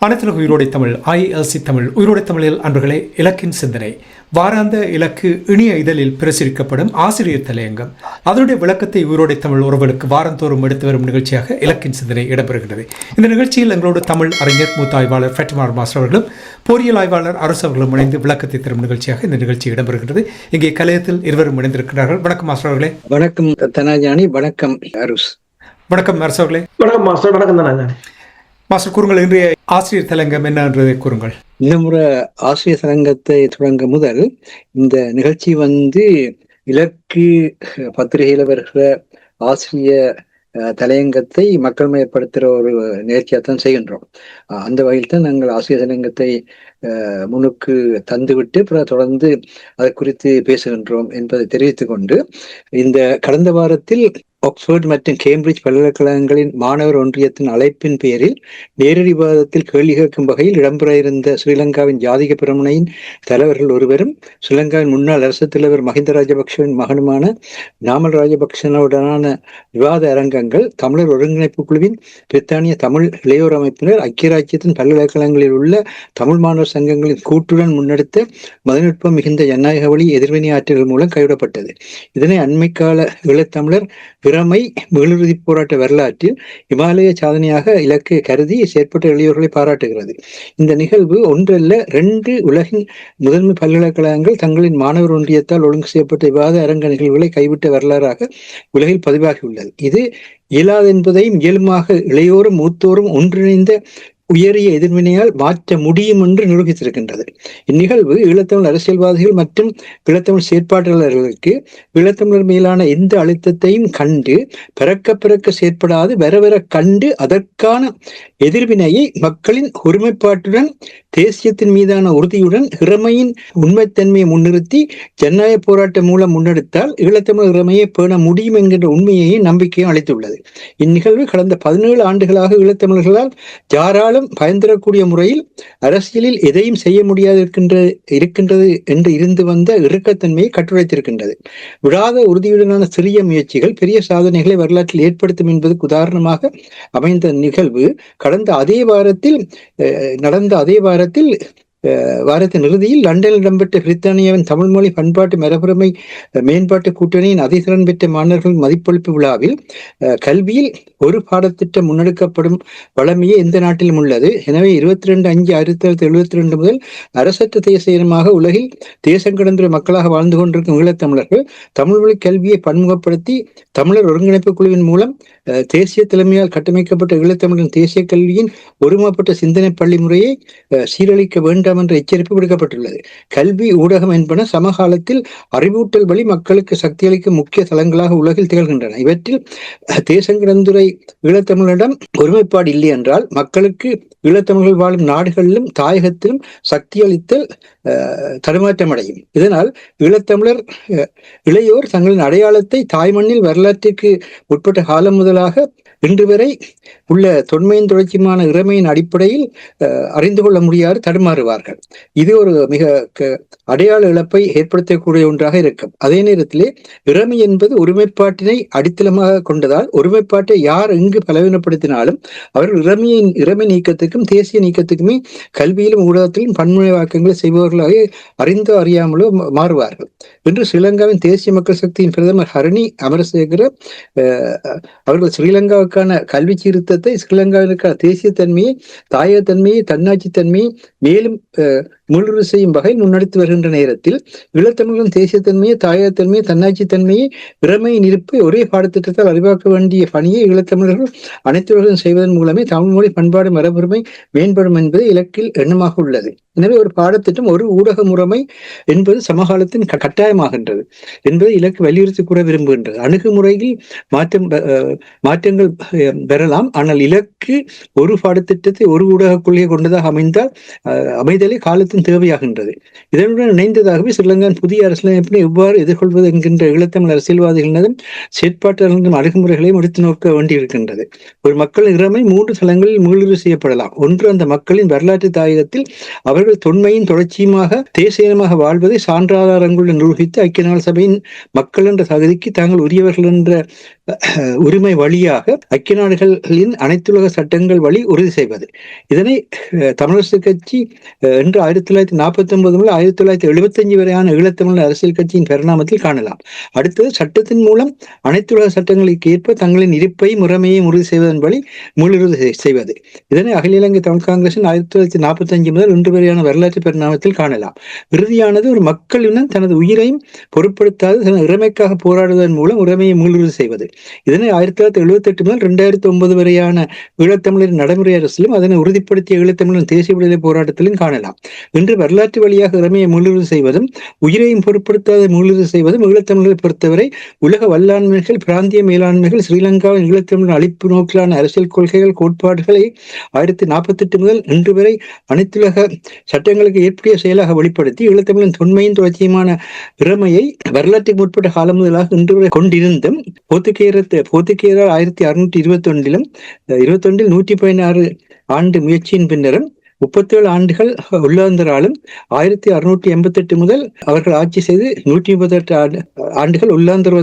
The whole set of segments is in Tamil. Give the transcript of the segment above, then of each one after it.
அனைத்துலக உயிரோடை தமிழ் ILC தமிழ் உயிரோடை தமிழில் அன்பர்களே, இலக்கின் சிந்தனை வாராந்த இலக்கு இணைய இதழில் பிரசுரிக்கப்படும் ஆசிரியர் தலையங்கம் அதனுடைய விளக்கத்தை உயிரோடை தமிழ் உறவுகளுக்கு வாரந்தோறும் எடுத்து வரும் நிகழ்ச்சியாக இலக்கின் சிந்தனை இடம்பெறுகிறது. இந்த நிகழ்ச்சியில் எங்களோடு தமிழ் அறிஞர் மூத்த ஆய்வாளர் ஃபெட்டிமா மாஸ்டர் அவர்களும் பொறியியல் ஆய்வாளர் அரசு அவர்களும் இணைந்து விளக்கத்தை தரும் நிகழ்ச்சியாக இந்த நிகழ்ச்சி இடம்பெறுகிறது. இங்கே கலையத்தில் இருவரும் இணைந்திருக்கிறார்கள். வணக்கம் மாஸ்டர் அவர்களே. வணக்கம் தனாஜானி. வணக்கம் அருஸ். வணக்கம் அரசு அவர்களே. வணக்கம் மாஸ்டர். வணக்கம் தனாஜானி. மாஸ்டர் கூறுங்கள், இன்றைய ஆசிரியர் தலையங்கம் என்னன்றதை கூறுங்கள். இந்த முறை ஆசிரியர் தலையங்கத்தை தொடங்க முதல் இந்த நிகழ்ச்சி இலக்கு பத்திரிகையில வருகிற ஆசிரியர் தலையங்கத்தை மக்கள் மயப்படுத்துகிற ஒரு நிகழ்ச்சியாகத்தான் செய்கின்றோம். அந்த வகையில் தான் நாங்கள் ஆசிரியர் தலையங்கத்தை முன்னுக்கு தந்துவிட்டு பிறகு தொடர்ந்து அதை குறித்து பேசுகின்றோம் என்பதை தெரிவித்துக் கொண்டு, இந்த கடந்த வாரத்தில் ஆக்ஸ்போர்ட் மற்றும் கேம்பிரிட்ஜ் பல்கலைக்கழகங்களின் மாணவர் ஒன்றியத்தின் அழைப்பின் பேரில் நேரடி விவாதத்தில் கேள்வி கேட்கும் வகையில் இடம்பெற இருந்த ஸ்ரீலங்காவின் ஜாதிக பிரமுனையின் தலைவர்கள் ஒருவரும் ஸ்ரீலங்காவின் முன்னாள் அரசு தலைவர் மஹிந்த ராஜபக்சவின் மகனுமான நாமல் ராஜபக்சனுடனான விவாத அரங்கங்கள் தமிழர் ஒருங்கிணைப்பு குழுவின் பிரித்தானிய தமிழ் இளையோர் அமைப்பினர் ஐக்கிய ராஜ்யத்தின் பல்கலைக்கழகங்களில் உள்ள தமிழ் மாணவர் சங்கங்களின் கூட்டுடன் முன்னெடுத்த மதநுட்பம் மிகுந்த ஜனநாயக வழி எதிர்வினை ஆற்றல்கள் மூலம் கைவிடப்பட்டது. இதனை அண்மைக்கால ஈழத்தமிழர் திறமை மீளுறுதி போராட்ட வரலாற்றில் இமாலய சாதனையாக இலக்கு கருதி செயற்பட்ட இளையோர்களை பாராட்டுகிறது. இந்த நிகழ்வு ஒன்றல்ல 2 உலகின் முதன்மை பல்கலைக்கழகங்கள் தங்களின் மாணவர் ஒன்றியத்தால் ஒழுங்கு செய்யப்பட்ட விவாத அரங்க நிகழ்வுகளை கைவிட்ட வரலாறாக உலகில் பதிவாகியுள்ளது. இது இயலாது என்பதையும் இயலுமாக இளையோரும் மூத்தோரும் ஒன்றிணைந்த உயரிய எதிர்வினையால் மாற்ற முடியும் என்று நிரூபித்திருக்கின்றது. இந்நிகழ்வு ஈழத்தமிழ் அரசியல்வாதிகள் மற்றும் ஈழத்தமிழ் செயற்பாட்டாளர்களுக்கு ஈழத்தமிழர் மேலான எந்த அழுத்தத்தையும் கண்டு பிறக்க செயற்படாது வர கண்டு அதற்கான எதிர்வினையை மக்களின் ஒருமைப்பாட்டுடன் தேசியத்தின் மீதான உறுதியுடன் இறைமையின் உண்மைத்தன்மையை முன்னிறுத்தி ஜனநாயக போராட்டம் மூலம் முன்னெடுத்தால் ஈழத்தமிழ் இறைமையை பேண முடியும் என்கின்ற உண்மையையும் நம்பிக்கையும் அளித்துள்ளது. இந்நிகழ்வு கடந்த 17 ஆண்டுகளாக ஈழத்தமிழர்களால் யாராலும் பயன்தரக்கூடிய முறையில் அரசியலில் எதையும் செய்ய முடியாது இருக்கின்றது என்று இருந்து வந்த இறுக்கத்தன்மையை கட்டுரைத்திருக்கின்றது. விடாத உறுதியுடனான சிறிய முயற்சிகள் பெரிய சாதனைகளை வரலாற்றில் ஏற்படுத்தும் என்பதற்கு உதாரணமாக அமைந்த நிகழ்வு வாரத்தின் இறுதியில் லண்டனில் இடம்பெற்ற பிரித்தானியாவின் தமிழ் மொழி பண்பாட்டு மரபுரிமை மேம்பாட்டு கூட்டணியின் அதிதிறன் பெற்ற மாணவர்கள் மதிப்பளிப்பு விழாவில் கல்வியில் ஒரு பாடத்திட்டம் முன்னெடுக்கப்படும் வளமையே எந்த நாட்டிலும் உள்ளது. எனவே 22/5/1972 முதல் அரசற்ற தேச இனமாக உலகில் தேசம் கடந்துள்ள மக்களாக வாழ்ந்து கொண்டிருக்கும் ஈழத்தமிழர்கள் தமிழ் மொழி கல்வியை பன்முகப்படுத்தி தமிழர் ஒருங்கிணைப்பு குழுவின் மூலம் தேசிய தலைமையால் கட்டமைக்கப்பட்ட ஈழத்தமிழின் தேசிய கல்வியின் ஒருமைப்பட்ட சிந்தனை பள்ளி முறையை சீரழிக்க வேண்டாம் என்ற எச்சரிப்பு விடுக்கப்பட்டுள்ளது. கல்வி ஊடகம் என்பன சமகாலத்தில் அறிவூட்டல் வழி மக்களுக்கு சக்தி அளிக்கும் முக்கிய தளங்களாக உலகில் திகழ்கின்றன. இவற்றில் தேசம் கடந்துரை ஈழத்தமிழரிடம் ஒருமைப்பாடு இல்லை என்றால் மக்களுக்கு ஈழத்தமிழர்கள் வாழும் நாடுகளிலும் தாயகத்திலும் சக்தி அளித்தல் தடுமாற்றம் அடையும். இதனால் ஈழத்தமிழர் இளையோர் தங்களின் அடையாளத்தை தாய்மண்ணில் வரலாற்றிற்கு உட்பட்ட காலம் முதலாக இன்று வரை உள்ள தொன்மையின் தொடர்ச்சியான இறைமையின் அடிப்படையில் அறிந்து கொள்ள முடியாது தடுமாறுவார்கள். இது ஒரு மிக அடையாள இழப்பை ஏற்படுத்தக்கூடிய ஒன்றாக இருக்கும். அதே நேரத்திலே இறைமை என்பது ஒருமைப்பாட்டினை அடித்தளமாக கொண்டதால் ஒருமைப்பாட்டை யார் எங்கு பலவீனப்படுத்தினாலும் அவர்கள் இறைமை நீக்கத்துக்கும் தேசிய நீக்கத்துக்குமே கல்வியிலும் ஊடகத்திலும் பன்முனைவாக்கங்களை செய்பவர்களாக அறிந்தோ அறியாமலோ மாறுவார்கள். இன்று ஸ்ரீலங்காவின் தேசிய மக்கள் சக்தியின் பிரதமர் ஹரணி அமரசேகர அவர்கள் ஸ்ரீலங்காவுக்கான கல்வி சீர்திருத்தத்தை ஸ்ரீலங்காவிற்கான தேசிய தன்மையை தாயகத்தன்மையை தன்னாட்சி தன்மையை மேலும் முன்னுறுதி செய்யும் வகையில் முன்னெடுத்து வருகின்ற நேரத்தில் ஈழத்தமிழர்களின் தேசியத்தன்மையை தாயகத்தன்மையை தன்னாட்சி தன்மையை இறைமையின் இருப்பை ஒரே பாடத்திட்டத்தால் அறிவாக்க வேண்டிய பணியை ஈழத்தமிழர்கள் அனைத்துவர்களும் செய்வதன் மூலமே தமிழ் மொழி பண்பாடு மரபுரிமை மேம்படும் என்பது இலக்கில் எண்ணமாக உள்ளது. எனவே ஒரு பாடத்திட்டம் ஒரு ஊடக முறைமை என்பது சமகாலத்தின் கட்டாயமாகின்றது என்பதை இலக்கு வலியுறுத்தி கூற விரும்புகின்றது. அணுகுமுறையில் மாற்றங்கள் பெறலாம், ஆனால் இலக்கு ஒரு பாடத்திட்டத்தை ஒரு ஊடக கொள்கை கொண்டதாக அமைதலே காலத்தின் தேவையாகின்றது. இதனுடன் இணைந்ததாகவே ஸ்ரீலங்காவின் புதிய அரசியலமைப்பினை எவ்வாறு எதிர்கொள்வது என்கின்ற ஈழத்தமிழ் அரசியல்வாதிகளிடம் செயற்பாட்டாளர்களின் அணுகுமுறைகளையும் எடுத்து நோக்க வேண்டியிருக்கின்றது. ஒரு மக்களின் இறைமை 3 தளங்களில் மீளுறுதி செய்யப்படலாம். ஒன்று, அந்த மக்களின் வரலாற்று தாயகத்தில் அவர்கள் தொன்மையின் தொடர்ச்சியுமாக தேசிய இனமாக வாழ்வதை சான்றாதாரங்களுடன் நிரூபித்து ஐக்கிய நாடு சபையின் மக்கள் என்ற தகுதிக்கு தாங்கள் உரியவர்கள் என்ற உரிமை வழியாக ஐக்கிய நாடுகளின் அனைத்துலக சட்டங்கள் வழி உறுதி செய்வது. இதனை தமிழரசு கட்சி என்று 1949 முதல் 1975 வரையான ஈழத்தமிழ் அரசியல் கட்சியின் பரிணாமத்தில் காணலாம். அடுத்தது சட்டத்தின் மூலம் அனைத்துலக சட்டங்களுக்கு ஏற்ப தங்களின் இருப்பை முறைமையையும் உறுதி செய்வதன் வழி முழுறுதி செய்வது. இதனை அகில இலங்கை தமிழ் காங்கிரசின் 1945 முதல் இன்று வரையான வரலாற்று பரிணாமத்தில் காணலாம். இறுதியானது ஒரு மக்களிடம் தனது உயிரையும் பொருட்படுத்தாது தனது இறைமைக்காக போராடுவதன் மூலம் உரிமையை முழுறுதி செய்வது. இதனை 1978 முதல் 2009 வரையான ஈழத்தமிழரின் நடைமுறை அரசிலும் அதனை உறுதிப்படுத்திய ஈழத்தமிழரின் தேசிய விடுதலை போராட்டத்திலும் காணலாம். இன்று வரலாற்று வழியாக இறைமையை முழுறுதி செய்வதும் உயிரையும் பொருட்படுத்தாத முழுறுதி செய்வதும் ஈழத்தமிழரை பொறுத்தவரை உலக வல்லாண்மைகள், பிராந்திய மேலாண்மைகள், ஸ்ரீலங்காவின் ஈழத்தமிழர் அழிப்பு நோக்கிலான அரசியல் கொள்கைகள், கோட்பாடுகளை 1948 முதல் இன்று வரை அனைத்துலக சட்டங்களுக்கு ஏற்புடைய செயலாக வெளிப்படுத்தி ஈழத்தமிழின் தொன்மையின் தொடர்ச்சியுமான இறைமையை வரலாற்றுக்கு முற்பட்ட காலம் முதலாக இன்று வரை கொண்டிருந்தும் போர்த்துகேயரால் 1621 116 ஆண்டு முயற்சியின் பின்னரும் 37 ஆண்டுகள் உள்ளாந்தராலும் 1688 முதல் அவர்கள் ஆட்சி செய்து 138 ஆண்டுகள் உள்ளாந்தர்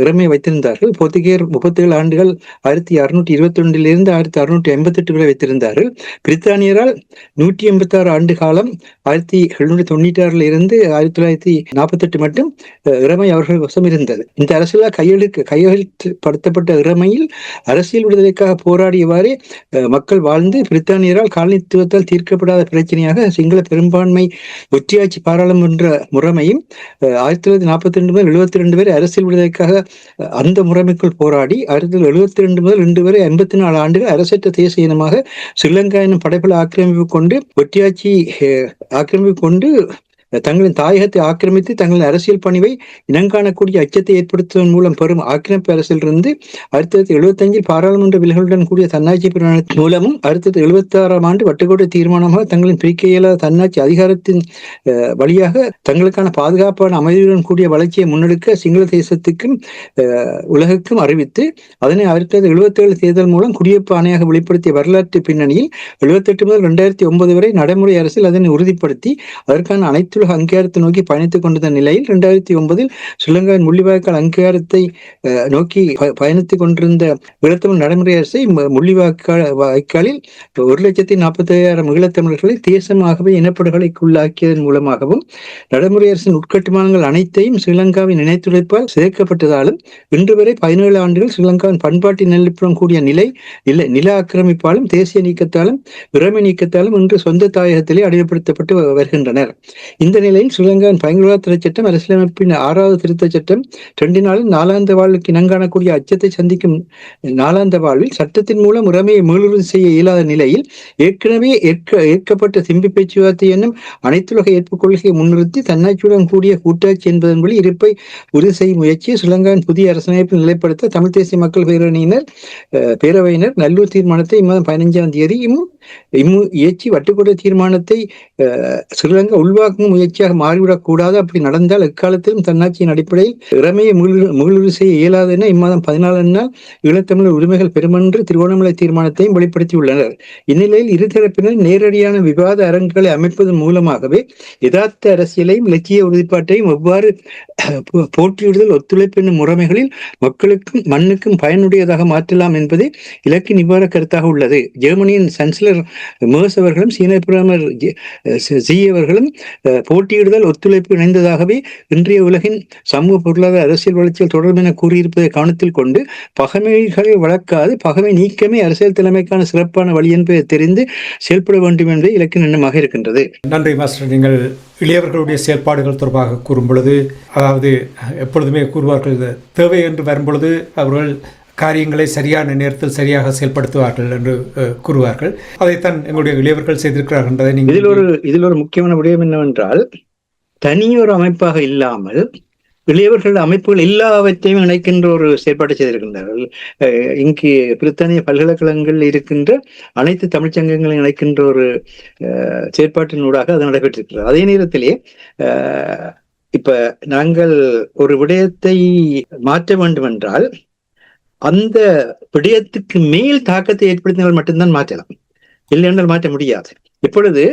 இறைமை வைத்திருந்தார்கள். போர்த்துகேயர் 37 ஆண்டுகள் 1621 1688 வரை வைத்திருந்தார்கள். பிரித்தானியரால் 186 ஆண்டு காலம் 1796 1948 மட்டும் இறைமை அவர்கள் வசம் இருந்தது. இந்த அரசியலால் கையெழுப்படுத்தப்பட்ட இறைமையில் அரசியல் விடுதலைக்காக போராடியவாறே மக்கள் வாழ்ந்து பிரித்தானியரால் காலனி தீர்க்கப்படாத பிரச்சனையாக சிங்கள பெரும்பான்மை ஒற்றையாட்சி பாராளுமன்ற முறைமையும் 1942 முதல் 72 வரை அரசியல் விடுதலைக்காக அந்த முறைமைக்குள் போராடி 1972 முதல் இன்று வரை 54 ஆண்டுகள் அரசற்ற தேசிய இனமாக ஸ்ரீலங்கா எனும் படைபல ஆக்கிரமிப்பு கொண்டு தங்களின் தாயகத்தை ஆக்கிரமித்து தங்களின் அரசியல் பணிவை இனங்காணக்கூடிய அச்சத்தை ஏற்படுத்துவதன் மூலம் பெறும் ஆக்கிரமிப்பு அரசிலிருந்து 1975 பாராளுமன்ற விலகலுடன் கூடிய தன்னாட்சி பிரகடனத்தின் மூலமும் 1976 ஆண்டு வட்டுக்கோட்டை தீர்மானமாக தங்களின் பிரிக்க இயலாத தன்னாட்சி அதிகாரத்தின் வழியாக தங்களுக்கான பாதுகாப்பான அமைதியுடன் கூடிய வளர்ச்சியை முன்னெடுக்க சிங்கள தேசத்துக்கும் உலகுக்கும் அறிவித்து அதனை 1977 தேர்தல் மூலம் குடியிருப்பு ஆணையாக வெளிப்படுத்திய வரலாற்று பின்னணியில் 78 முதல் 2009 வரை நடைமுறை அரசில் அதனை உறுதிப்படுத்தி அதற்கான அனைத்து அங்கீகாரத்தை நோக்கி பயணித்துக் கொண்டிருந்த நிலையில் 2009 ஸ்ரீலங்காவின் முள்ளிவாய்க்கால் அங்கீகாரத்தை நோக்கி பயணித்துக் கொண்டிருந்த ஈழத்தமிழ் நடைமுறை அரசை முள்ளிவாய்க்காலில் 1,45,000 ஈழத்தமிழர்களை தேசமாகவே இனப்படுகொலைக்குள்ளாக்கியதன் மூலமாகவும் நடைமுறை அரசின் உட்கட்டுமானங்கள் அனைத்தையும் ஸ்ரீலங்காவின் இணைத்துழைப்பால் சேர்க்கப்பட்டதாலும் இன்று வரை 17 ஆண்டுகள் ஸ்ரீலங்காவின் பண்பாட்டு நிலப்புடன் கூடிய நில ஆக்கிரமிப்பாலும் தேசிய நீக்கத்தாலும் இறைமை நீக்கத்தாலும் இன்று சொந்த தாயகத்திலே அடிமைப்படுத்தப்பட்டு வருகின்றனர். இந்த நிலையில் ஸ்ரீலங்காவின் பயங்கரவாத தடை சட்டம், அரசியலமைப்பின் 6வது திருத்தச் சட்டம் 2 நாளில் 4ஆந்த வாழ்வுக்கு இனங்காணக்கூடிய அச்சத்தை சந்திக்கும் 4ஆந்த வாழ்வில் சட்டத்தின் மூலம் உரிமையை மீளுறுதி செய்ய இயலாத நிலையில் ஏற்கனவே ஏற்கப்பட்ட திம்பி பேச்சுவார்த்தை என்னும் அனைத்துலக ஏற்பு கொள்கையை முன்னிறுத்தி தன்னாட்சியுடன் கூடிய கூட்டாட்சி என்பதன் வழி இருப்பை உறுதி செய்யும் முயற்சியை ஸ்ரீலங்காவின் புதிய அரசமைப்பில் நிலைப்படுத்த தமிழ் தேசிய மக்கள் பேரவையினர் நல்லூர் தீர்மானத்தை இம்மாதம் 15ஆம் தேதி இயற்றி வட்டுக்கோட்டை தீர்மானத்தை ஸ்ரீலங்கா உள்வாக்கும் முயற்சியாக மாறிவிடக் கூடாது. அப்படி நடந்தால் எக்காலத்திலும் தன்னாட்சியின் அடிப்படையில் இறைமையை மீளுறுதி செய்ய இயலாது என இம்மாதம் 14 நாள் ஈழத்தமிழர் உரிமைகள் பெருமென்று திருவோணமலை தீர்மானத்தையும் வெளிப்படுத்தியுள்ளனர். இந்நிலையில் இருதரப்பினர் நேரடியான விவாத அரங்குகளை அமைப்பதன் மூலமாகவே யதார்த்த அரசியலையும் இலக்கிய உறுதிப்பாட்டையும் எவ்வாறு போட்டியிடுதல் ஒத்துழைப்பு என்னும் முறைமைகளில் மக்களுக்கும் மண்ணுக்கும் பயனுடையதாக மாற்றலாம் என்பதே இலக்கின் நிவார கருத்தாக உள்ளது. ஜெர்மனியின் சான்சலர் மேர்ஸ் அவர்களும் சீன பிரதமர் ஜி அவர்களும் போட்டியிடுதல் ஒத்துழைப்பு இணைந்ததாகவே இன்றைய உலகின் சமூக பொருளாதார அரசியல் வளர்ச்சியில் தொடர்பு என கூறியிருப்பதை கவனத்தில் கொண்டு பகைமைகளை வளர்க்காது பகைமை நீக்கமே அரசியல் தலைமைக்கான சிறப்பான வழி என்பதை தெரிந்து செயல்பட வேண்டும் என்பதை இலக்கின் எண்ணமாக இருக்கின்றது. நன்றி மாஸ்டர். நீங்கள் இளையவர்களுடைய செயல்பாடுகள் தொடர்பாக கூறும் பொழுது, அதாவது எப்பொழுதுமே கூறுவார்கள், தேவை என்று வரும்பொழுது அவர்கள் காரியங்களை சரியான நேரத்தில் சரியாக செயல்படுத்துவார்கள் என்று கூறுவார்கள். அதைத்தான் எங்களுடைய இளையவர்கள் செய்திருக்கிறார்கள் என்பதை நீங்கள் இதில் ஒரு முக்கியமான விடயம் என்னவென்றால், தனியொரு அமைப்பாக இல்லாமல் இளையவர்கள் அமைப்புகள் எல்லாவற்றையும் இணைக்கின்ற ஒரு செயற்பாட்டை செய்திருக்கின்றார்கள். இங்கு பிரித்தானிய பல்கலைக்கழகங்கள் இருக்கின்ற அனைத்து தமிழ்ச்சங்கங்களை இணைக்கின்ற ஒரு செயற்பாட்டினூடாக அது நடைபெற்றிருக்கிறது. அதே நேரத்திலே இப்ப நாங்கள் ஒரு விடயத்தை மாற்ற வேண்டும் என்றால் அந்த விடயத்துக்கு மேல் தாக்கத்தை ஏற்படுத்தினால் மட்டும்தான் மாற்றலாம், இல்லை என்றால் மாற்ற முடியாது. இப்பொழுது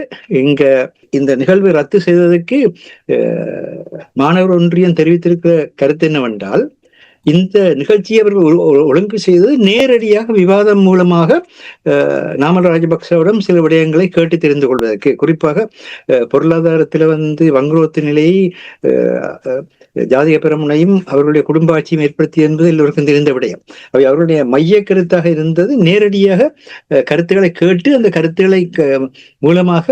இந்த நிகழ்வை ரத்து செய்ததற்கு மாணவர் ஒன்றியம் தெரிவித்திருக்கிற கருத்து என்னவென்றால், இந்த நிகழ்ச்சியை அவர்கள் ஒழுங்கு செய்தது நேரடியாக விவாதம் மூலமாக நாமல் ராஜபக்சவிடம் சில விடயங்களை கேட்டு தெரிந்து கொள்வதற்கு, குறிப்பாக பொருளாதாரத்தில் வங்குரோத்து நிலையை ஜாதிக பெரமுனையும் அவர்களுடைய குடும்ப ஆட்சியும் ஏற்படுத்தி என்பது எல்லோருக்கும் தெரிந்த விடயம். அவை அவருடைய மைய கருத்தாக இருந்தது நேரடியாக கருத்துக்களை கேட்டு அந்த கருத்துக்களை மூலமாக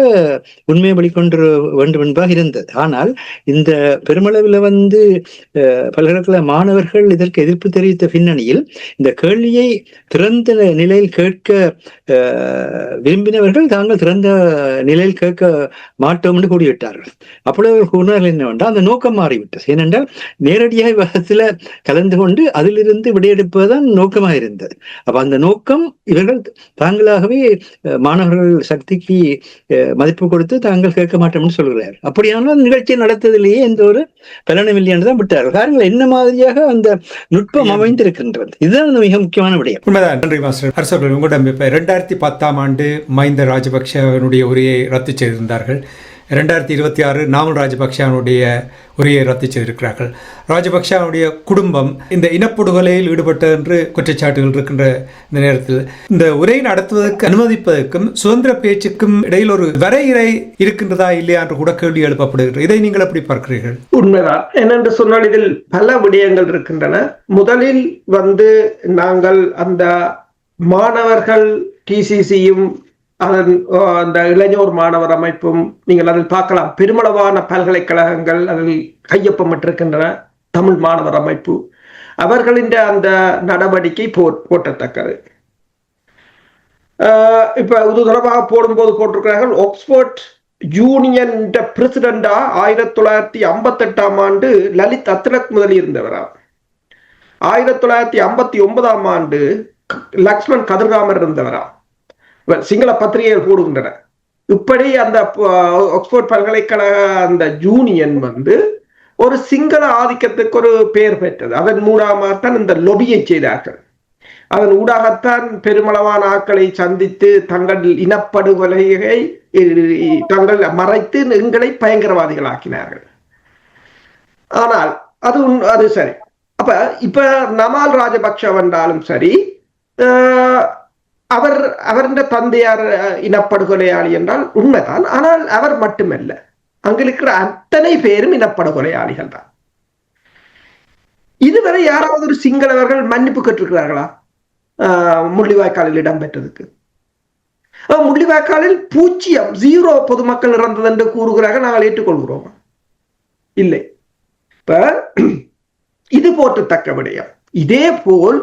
உண்மையை வெளிக்கொண்டு வேண்டும் என்பதாக இருந்தது. ஆனால் இந்த பெருமளவில் பல்கலைக்கழக மாணவர்கள் இதற்கு எதிர்ப்பு தெரிவித்த பின்னணியில் இந்த கேள்வியை திறந்த நிலையில் கேட்க விரும்பினவர்கள் தாங்கள் திறந்த நிலையில் கேட்க மாட்டோம் என்று கூறிவிட்டார்கள். அப்பொழுது அவர்கள் கூறினார்கள் என்னவென்றால் அந்த நோக்கம் மாறிவிட்டது. ஏனென்றால் நேரடியாக விவாதத்தில் கலந்து கொண்டு அதிலிருந்து விடையெடுப்பதுதான் நோக்கமாக இருந்தது. அப்ப அந்த நோக்கம் இவர்கள் தாங்களாகவே மாணவர்கள் சக்திக்கு மதிப்பு கொடுத்து தாங்கள் கேட்க மாட்டோம் என்று சொல்கிறார். அப்படியானால் நிகழ்ச்சியை நடத்ததிலேயே எந்த ஒரு பலனும் இல்லை என்று தான் விட்டார்கள். காரணங்கள் என்ன மாதிரியாக அந்த நுட்பம் அமைந்திருக்கின்றது, இதுதான் மிக முக்கியமான விடயம். உண்மைதான். நன்றி மாஸ்டர். அரசர்கள், உங்களிடம் இப்ப 2010 மஹிந்த ராஜபக்சவனுடைய உரையை ரத்து செய்திருந்தார்கள். 2026 நாமல் ராஜபக்சவனுடைய உரையை ரத்து செய்திருக்கிறார்கள். ராஜபக்சவனுடைய குடும்பம் இந்த இனப்படுகொலையில் ஈடுபட்ட என்று குற்றச்சாட்டுகள் இருக்கின்ற இந்த நேரத்தில் இந்த உரை நடத்துவதற்கு அனுமதிப்பதற்கும் சுதந்திர பேச்சுக்கும் இடையில் ஒரு வரையறை இருக்கின்றதா இல்லையா என்று கூட கேள்வி எழுப்பப்படுகிறது. இதை நீங்கள் எப்படி பார்க்கிறீர்கள்? உண்மைதான். என்னென்று சொன்னால் இதில் பல விடயங்கள் இருக்கின்றன. முதலில் நாங்கள் அந்த மாணவர்கள் டிசிசியும் அந்த இளைஞர் மாணவர் அமைப்பும் நீங்கள் அதில் பார்க்கலாம். பெருமளவான பல்கலைக்கழகங்கள் அதில் கையொப்பமிட்டிருக்கின்றன. தமிழ் மாணவர் அமைப்பு அவர்களின் அந்த நடவடிக்கை போட்டத்தக்கது. இப்ப இது தொடர்பாக போடும்போது போட்டிருக்கிறார்கள், ஆக்ஸ்போர்ட் யூனியன் பிரசிடண்டா 1958 லலித் அத்லக் முதலில் இருந்தவரா, 1959 லக்ஷ்மண் கதிர்காமர் இருந்தவரா, சிங்கள பத்திரிகைகள் போடுகின்றன. இப்படி அந்த ஆக்ஸ்போர்ட் பல்கலைக்கழக அந்த யூனியன் ஒரு சிங்கள ஆதிக்கத்துக்கு ஒரு பெயர் பெற்றது. அதன் மூலமாகத்தான் இந்த லொபியை செய்தார்கள். அதன் ஊடாகத்தான் பெருமளவான ஆட்களை சந்தித்து தங்கள் இனப்படுகொலையை தங்கள் மறைத்து எங்களை பயங்கரவாதிகள் ஆக்கினார்கள். ஆனால் அது சரி. இப்ப நமால் ராஜபக்ஷ வந்தாலும் சரி, அவருடைய தந்தையார் இனப்படுகொலையாளி என்றால் உண்மைதான். ஆனால் அவர் மட்டுமல்ல, அங்க இருக்கிற அத்தனை பேரும் இனப்படுகொலையாளிகள் தான். இதுவரை யாராவது ஒரு சிங்களவர்கள் மன்னிப்பு கேட்டிருக்கிறார்களா? முள்ளிவாய்க்காலில் இடம்பெற்றதுக்கு முள்ளிவாய்க்காலில் 0 பொதுமக்கள் இறந்தது என்று கூறுகிறார்கள். நாங்கள் ஏற்றுக்கொள்கிறோம்? இல்லை. இப்ப இது போற்றத்தக்க விடயம். இதே போல்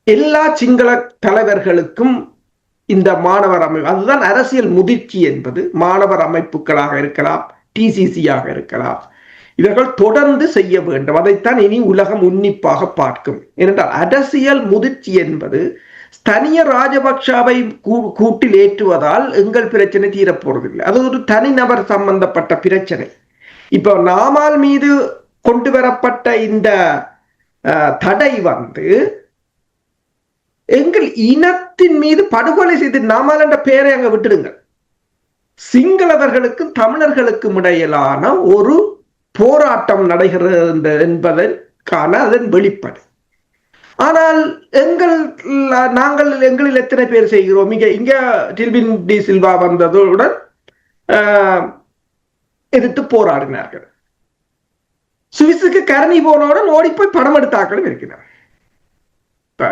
எல்லா சிங்கள தலைவர்களுக்கும் இந்த மாணவர் அமைப்பு, அதுதான் அரசியல் முதிர்ச்சி என்பது. மாணவர் அமைப்புகளாக இருக்கலாம், டிசிசியாக இருக்கலாம், இவர்கள் தொடர்ந்து செய்ய வேண்டும். அதைத்தான் இனி உலகம் உன்னிப்பாக பார்க்கும். ஏனென்றால் அரசியல் முதிர்ச்சி என்பது தனிய ராஜபக்ஷவை கூட்டில் ஏற்றுவதால் எங்கள் பிரச்சனை தீரப்போறதில்லை. அது ஒரு தனிநபர் சம்பந்தப்பட்ட பிரச்சனை. இப்ப நாமால் மீது கொண்டு வரப்பட்ட இந்த தடை எங்கள் இனத்தின் மீது படுகொலை செய்து நாமால் என்ற பெயரை அங்க விட்டுடுங்க. சிங்களவர்களுக்கும் தமிழர்களுக்கும் இடையிலான ஒரு போராட்டம் நடைகிறது என்பதற்கான அதன் வெளிப்பாடு. ஆனால் எங்களில் எத்தனை பேர் செய்கிறோம்? இங்க டில்வின் டி சில்வா வந்ததுடன் எதிர்த்து போராடினார்கள். சுவிஸுக்கு கரணி போனவுடன் ஓடிப்போய் படம் எடுத்தாக்களும் இருக்கிறார். இப்ப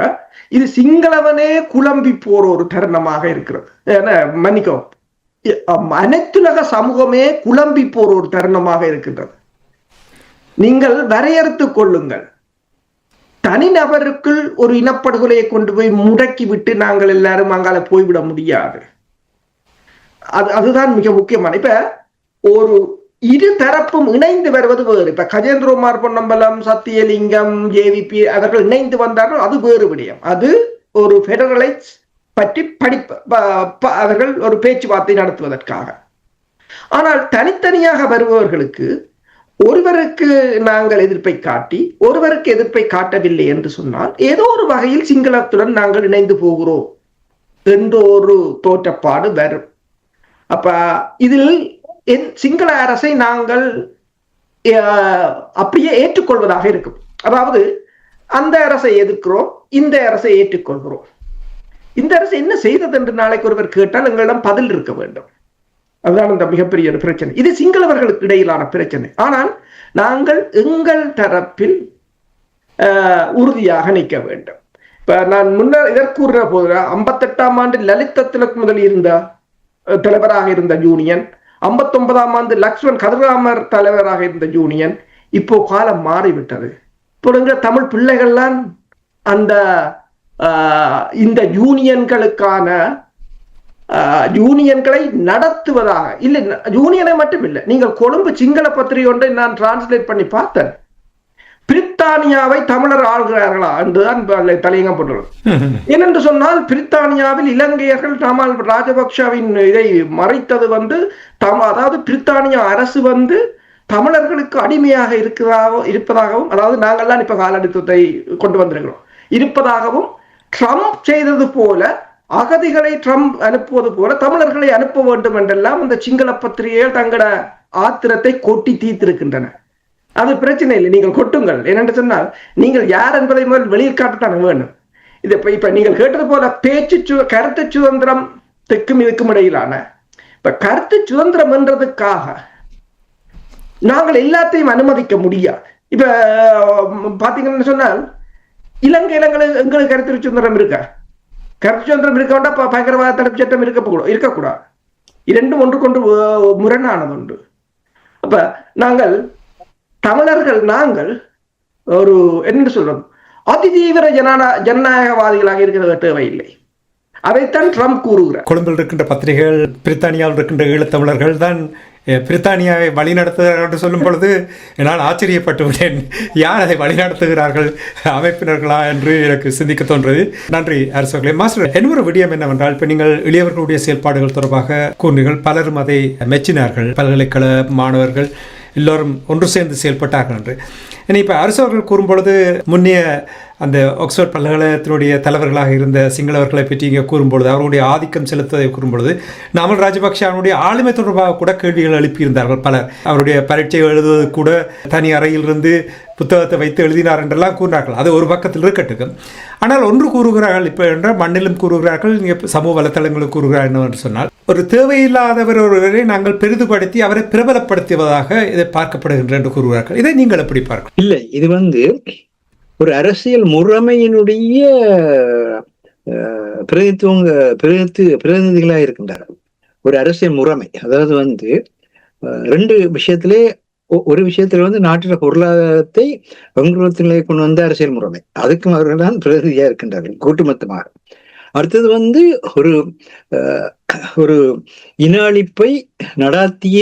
இது சிங்களவனே குழம்பி போற ஒரு தருணமாக இருக்கிறது. மன்னிக்கவும், அனைத்துலக சமூகமே குழம்பி போற ஒரு தருணமாக இருக்கின்றது. நீங்கள் வரையறுத்துக் கொள்ளுங்கள். தனிநபருக்குள் ஒரு இனப்படுகொலையை கொண்டு போய் முடக்கி விட்டு நாங்கள் எல்லாரும் அங்கால போய்விட முடியாது. அதுதான் மிக முக்கியமான. இப்ப ஒரு இரு தரப்பும் இணைந்து வருவது வேறு. இப்ப கஜேந்திரகுமார் பொன்னம்பலம், சத்தியலிங்கம், ஜேவிபி அவர்கள் இணைந்து வந்தார்கள், அது வேறு விடயம். அது ஒரு பெடரலைஸ் பற்றி அவர்கள் ஒரு பேச்சுவார்த்தை நடத்துவதற்காக. ஆனால் தனித்தனியாக வருபவர்களுக்கு ஒருவருக்கு நாங்கள் எதிர்ப்பை காட்டி ஒருவருக்கு எதிர்ப்பை காட்டவில்லை என்று சொன்னால் ஏதோ ஒரு வகையில் சிங்களத்துடன் நாங்கள் இணைந்து போகிறோம் என்ற ஒரு தோற்றப்பாடு வரும். அப்ப இதில் சிங்கள அரசை நாங்கள் அப்படியே ஏற்றுக்கொள்வதாக இருக்கும். அதாவது அந்த அரசை எதிர்க்கிறோம், இந்த அரசை ஏற்றுக்கொள்கிறோம். இந்த அரசு என்ன செய்தது என்று நாளைக்கு ஒருவர் கேட்டால் எங்களிடம் பதில் இருக்க வேண்டும். அதுதான் இந்த மிகப்பெரிய ஒரு பிரச்சனை. இது சிங்களவர்களுக்கு இடையிலான பிரச்சனை. ஆனால் நாங்கள் எங்கள் தரப்பில் உறுதியாக நிற்க வேண்டும். இப்ப நான் முன்னர் இதற்கு கூறுற போது 58ஆம் ஆண்டு லலித திலக் முதல் இருந்த தலைவராக இருந்த யூனியன், 59ஆம் ஆண்டு லக்ஷ்மண் கதிராமர் தலைவராக இருந்த யூனியன், இப்போ காலம் மாறிவிட்டது. இப்போ தமிழ் பிள்ளைகள்லாம் அந்த இந்த யூனியன்களுக்கான யூனியன்களை நடத்துவதாக இல்லை. யூனியனை மட்டும் இல்லை, நீங்கள் கொழும்பு சிங்கள பத்திரிகை ஒன்றை நான் டிரான்ஸ்லேட் பண்ணி பார்த்தேன். பிரித்தானியாவை தமிழர் ஆள்கிறார்களா என்றுதான் தலையங்கம் போட்டுள்ளது. ஏனென்று சொன்னால் பிரித்தானியாவில் இலங்கையர்கள் நாமல் ராஜபக்ஷவின் இதை மறைத்தது அதாவது பிரித்தானிய அரசு தமிழர்களுக்கு அடிமையாக இருப்பதாகவும், அதாவது நாங்கள்லாம் இப்ப காலடித்தத்தை கொண்டு வந்திருக்கிறோம் இருப்பதாகவும், ட்ரம்ப் செய்தது போல அகதிகளை ட்ரம்ப் அனுப்புவது போல தமிழர்களை அனுப்ப வேண்டும் என்றெல்லாம் இந்த சிங்கள பத்திரிகைகள் தங்கள ஆத்திரத்தை கொட்டி தீர்த்திருக்கின்றன. அது பிரச்சனை இல்லை, நீங்கள் கொட்டுங்கள். ஏனென்று சொன்னால் நீங்கள் யார் என்பதை முதல் வெளியில் காட்டத்தானே வேணும். இது இப்ப நீங்கள் கேட்டது போல கருத்து சுதந்திரத்துக்கும் இதுக்கும் இடையிலான இப்ப கருத்து சுதந்திரம் என்றதுக்காக நாங்கள் எல்லாத்தையும் அனுமதிக்க முடியாது. இப்ப பாத்தீங்கன்னு சொன்னால் இலங்கையில எங்களுக்கு கருத்து சுதந்திரம் இருக்கா? கருத்து சுதந்திரம் இருக்க வேண்டாம், பயங்கரவாத தடுப்பு சட்டம் இருக்கக்கூடாது. இரண்டும் ஒன்றுக்கொன்று முரணானது உண்டு. அப்ப நாங்கள் தமிழர்கள் ஒரு என்ன சொல்றது, அதிதீவிர ஜனநாயகவாதிகளாக இருக்கிறது தேவையில்லை. அதைத்தான் ட்ரம்ப் கூறுகிறார். கொழும்பில் இருக்கின்ற பத்திரிகைகள், பிரித்தானியாவில் இருக்கின்ற ஈழத்தமிழர்கள் தான் பிரித்தானியாவை வழிநடத்துகிறார்கள் என்று சொல்லும் பொழுது நான் ஆச்சரியப்பட்டு விட்டேன். யார் அதை வழிநடத்துகிறார்கள், அமைப்பினர்களா என்று எனக்கு சிந்திக்க தோன்றது. நன்றி அரசர்களே. மாஸ்டர், இன்னொரு விடயம் என்னவென்றால், இப்போ நீங்கள் இளையவர்களுடைய செயல்பாடுகள் தொடர்பாக கூறினீர்கள். பலரும் அதை மெச்சினார்கள். பல்கலைக்கழக மாணவர்கள் எல்லோரும் ஒன்று சேர்ந்து செயல்பட்டார்கள் என்று. இப்போ அரசவர்கள் கூறும்பொழுது முன்னைய அந்த ஆக்ஸ்போர்ட் பல்கலைக்கழகத்தினுடைய தலைவர்களாக இருந்த சிங்களவர்களை பற்றி இங்கே கூறும்பொழுது, அவருடைய ஆதிக்கம் செலுத்துவதை கூறும்பொழுது, நாமல் ராஜபக்ஷ அவனுடைய ஆளுமை தொடர்பாக கூட கேள்விகள் எழுப்பியிருந்தார்கள் பலர். அவருடைய பரீட்சை எழுதுவது கூட தனி அறையிலிருந்து புத்தகத்தை வைத்து எழுதினார் என்றெல்லாம் கூறினார்கள். அது ஒரு பக்கத்தில் இருக்கட்டும். ஆனால் ஒன்று கூறுகிறார்கள், இப்போ என்றால் மண்ணிலும் கூறுகிறார்கள், இங்கே சமூக வலைத்தளங்களும் கூறுகிறார்கள் என்னவென்று சொன்னால், ஒரு தேவையில்லாதவர் ஒருவரை நாங்கள் பெரிதுபடுத்தி அவரை பிரபலப்படுத்துவதாக இதை பார்க்கப்படுகின்ற என்று கூறுகிறார்கள். இதை நீங்கள் எப்படி பார்க்க? இல்லை, இது ஒரு அரசியல் முறைமையினுடைய பிரதிநிதிகளாக இருக்கின்றார்கள். ஒரு அரசியல் முறைமை, அதாவது ரெண்டு விஷயத்திலே, ஒரு விஷயத்துல நாட்டில பொருளாதாரத்தை வங்குரோத்திலே கொண்டு வந்த அரசியல் முறைமை, அதுக்கும் அவர்கள் தான் பிரதிநிதியா இருக்கின்றார்கள் கூட்டுமொத்தமாக. அடுத்தது ஒரு இன அழிப்பை நடாத்திய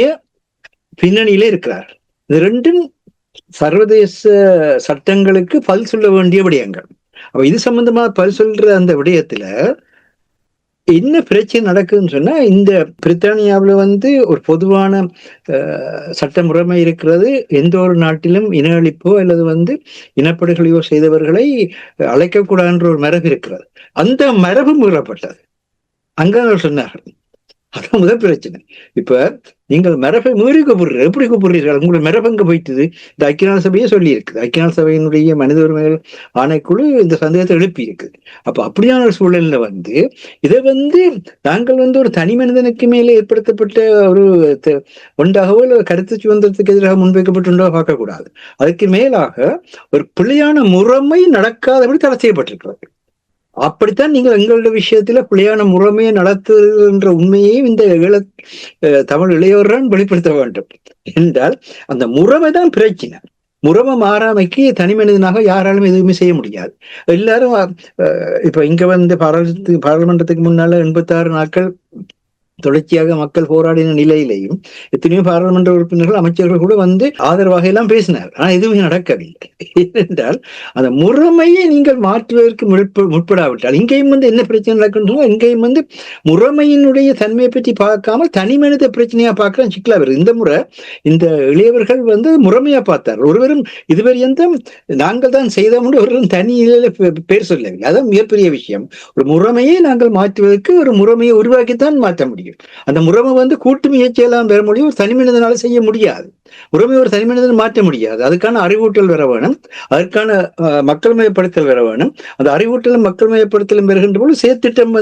பின்னணியிலே இருக்கிறார். இது ரெண்டும் சர்வதேச சட்டங்களுக்கு பதில் சொல்ல வேண்டிய விடயங்கள். அப்ப இது சம்பந்தமா பதில் சொல்ற அந்த விடயத்துல என்ன பிரச்சனை நடக்குதுன்னு சொன்னா, இந்த பிரித்தானியாவில் ஒரு பொதுவான சட்ட முறைமை இருக்கிறது. எந்த ஒரு நாட்டிலும் இன அழிப்போ அல்லது இனப்படுகொலையோ செய்தவர்களை அழைக்கக்கூடாதுன்ற ஒரு மரபு இருக்கிறது. அந்த மரபு மீறப்பட்டது. அங்க சொன்னார்கள், அதான் முதல் பிரச்சனை. இப்ப நீங்கள் மரபை மீறி கூப்பிடுற, எப்படி கூப்பிடுறீர்கள்? உங்களை மரபங்க போயிட்டுது. இந்த ஐக்கிய நாடு சபையே சொல்லி இருக்குது. ஐக்கிய நாடு சபையினுடைய மனித உரிமைகள் ஆணைக்குழு இந்த சந்தேகத்தை எழுப்பி இருக்குது. அப்ப அப்படியான ஒரு சூழல்ல இதை நாங்கள் ஒரு தனி மனிதனுக்கு மேலே ஏற்படுத்தப்பட்ட ஒரு ஒன்றாகவோ இல்லை கருத்து சுதந்திரத்துக்கு எதிராக முன்வைக்கப்பட்டு ஒன்றாக பார்க்கக்கூடாது. அதுக்கு மேலாக ஒரு பிழையான முறைமை நடக்காதபடி தடை செய்யப்பட்டிருக்கிறது. அப்படித்தான் நீங்கள் எங்களுடைய விஷயத்துல பிழையான முறைமையை நடத்துகின்ற உண்மையையும் இந்த தமிழ் இளையோர்தான் வெளிப்படுத்த வேண்டும். என்றால் அந்த முறைமை தான் பிரச்சனை. முறைமை மாறாமைக்கு தனி மனிதனாக யாராலும் எதுவுமே செய்ய முடியாது. எல்லாரும் இப்ப இங்க பாராளுமன்றத்துக்கு முன்னால 86 நாட்கள் தொடர்ச்சியாக மக்கள் போராடின நிலையிலையும் எத்தனையோ பாராளுமன்ற உறுப்பினர்கள், அமைச்சர்கள் கூட ஆதரவாக எல்லாம் பேசினார். ஆனா எதுவுமே நடக்கவில்லை. ஏனென்றால் அந்த முறைமையை நீங்கள் மாற்றுவதற்கு முற்படாவிட்டால் இங்கேயும் என்ன பிரச்சனை நடக்கின்றோம், இங்கேயும் முறைமையினுடைய தன்மையை பற்றி பார்க்காமல் தனி மனித பிரச்சனையா பார்க்கலாம் சிக்கலா வருது. இந்த முறை இந்த இளையவர்கள் முறைமையா பார்த்தார். ஒருவரும் இதுவரை நாங்கள் தான் செய்தோம் ஒருவரும் தனி பேர் சொல்லவில்லை. அதான் மிகப்பெரிய விஷயம். ஒரு முறைமையை நாங்கள் மாற்றுவதற்கு ஒரு முறைமையை உருவாக்கித்தான் மாற்ற முடியும். முடியும். அந்த முறைமை கூட்டு முயற்சியெல்லாம் பெற முடியும், ஒரு தனி மனிதனால செய்ய முடியாது. முறைமை ஒரு தனி மனிதன் மாற்ற முடியாது. அதுக்கான அறிவூட்டல் வர வேணும், அதற்கான மக்கள் மயப்படுத்தல் வர வேணும். அந்த அறிவூட்டலும் மக்கள் மயப்படுத்தலும் பெறுகின்ற போது செயற்திட்டம்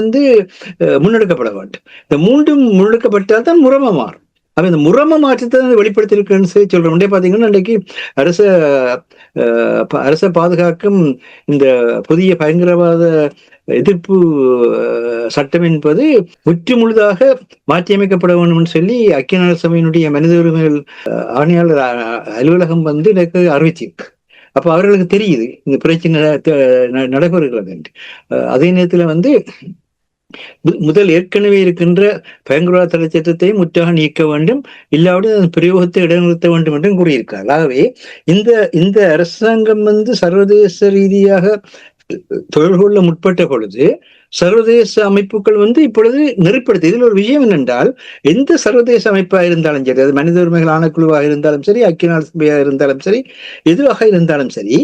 முன்னெடுக்கப்பட வேண்டும். இந்த மூன்றும் முன்னெடுக்கப்பட்டால் தான் முறைமை மாறும். அப்ப இந்த முறைமை மாற்றத்தை வெளிப்படுத்தியிருக்கேன்னு சொல்லி சொல்றோம். பாத்தீங்கன்னா இன்றைக்கு அரச பாதுகாக்கும் இந்த புதிய பயங்கரவாத எதிர்ப்பு சட்டம் என்பது முற்று முழுதாக மாற்றியமைக்கப்பட வேண்டும் சொல்லி ஐக்கிய நாடு சபையினுடைய மனித உரிமைகள் ஆணையாளர் அலுவலகம் எனக்கு அறிவிச்சிருக்கு. அப்ப அவர்களுக்கு தெரியுது இந்த பிரச்சனை நடைபெறுகிறது என்று. அதே நேரத்துல முதல் ஏற்கனவே இருக்கின்ற பயங்கரவாத தடை சட்டத்தை முற்றாக நீக்க வேண்டும், இல்லாவிட அதன் பிரயோகத்தை இடைநிறுத்த வேண்டும் என்றும் கூறியிருக்கிறார். ஆகவே இந்த அரசாங்கம் சர்வதேச ரீதியாக தொழில் கொள்ள முற்பட்ட பொழுது சர்வதேச அமைப்புகள் இப்பொழுது நெறிப்படுத்தி, இதில் ஒரு விஷயம் என்னென்றால், எந்த சர்வதேச அமைப்பா இருந்தாலும் சரி, அது மனித உரிமைகள் ஆணைக்குழுவாக இருந்தாலும் சரி, ஐக்கிய நாடு சபையாக இருந்தாலும் சரி, எதுவாக இருந்தாலும் சரி,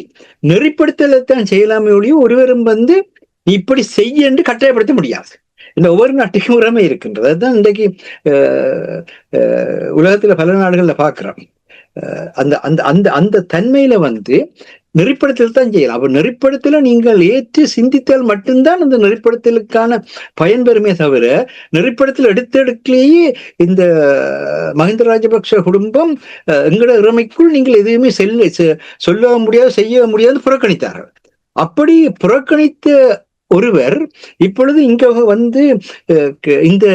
நெறிப்படுத்தலைத்தான் செய்யலாமே ஒழிய ஒருவரும் இப்படி செய்ய என்று கட்டாயப்படுத்த முடியாது. இந்த ஒவ்வொரு நாட்டுக்கும் உரிமை இருக்கின்றது. அதுதான் இன்றைக்கு உலகத்துல பல நாடுகள்ல பாக்குறோம். அந்த அந்த அந்த அந்த தன்மையில நெறிப்படுத்தல் தான் செய்யலாம். அப்ப நெறிப்படுத்தல நீங்கள் ஏற்று சிந்தித்தால் மட்டும்தான் அந்த நெறிப்படுத்தலுக்கான பயன்பெறுமே தவிர, நெறிப்படுத்தல் எடுத்தெடுக்கலேயே இந்த மஹிந்த ராஜபக்ஷ குடும்பம் எங்களோட இறமைக்குள் நீங்கள் எதுவுமே சொல்ல முடியாது, செய்ய முடியாது புறக்கணித்தார்கள். அப்படி புறக்கணித்த ஒருவர் இப்பொழுது இங்க இந்த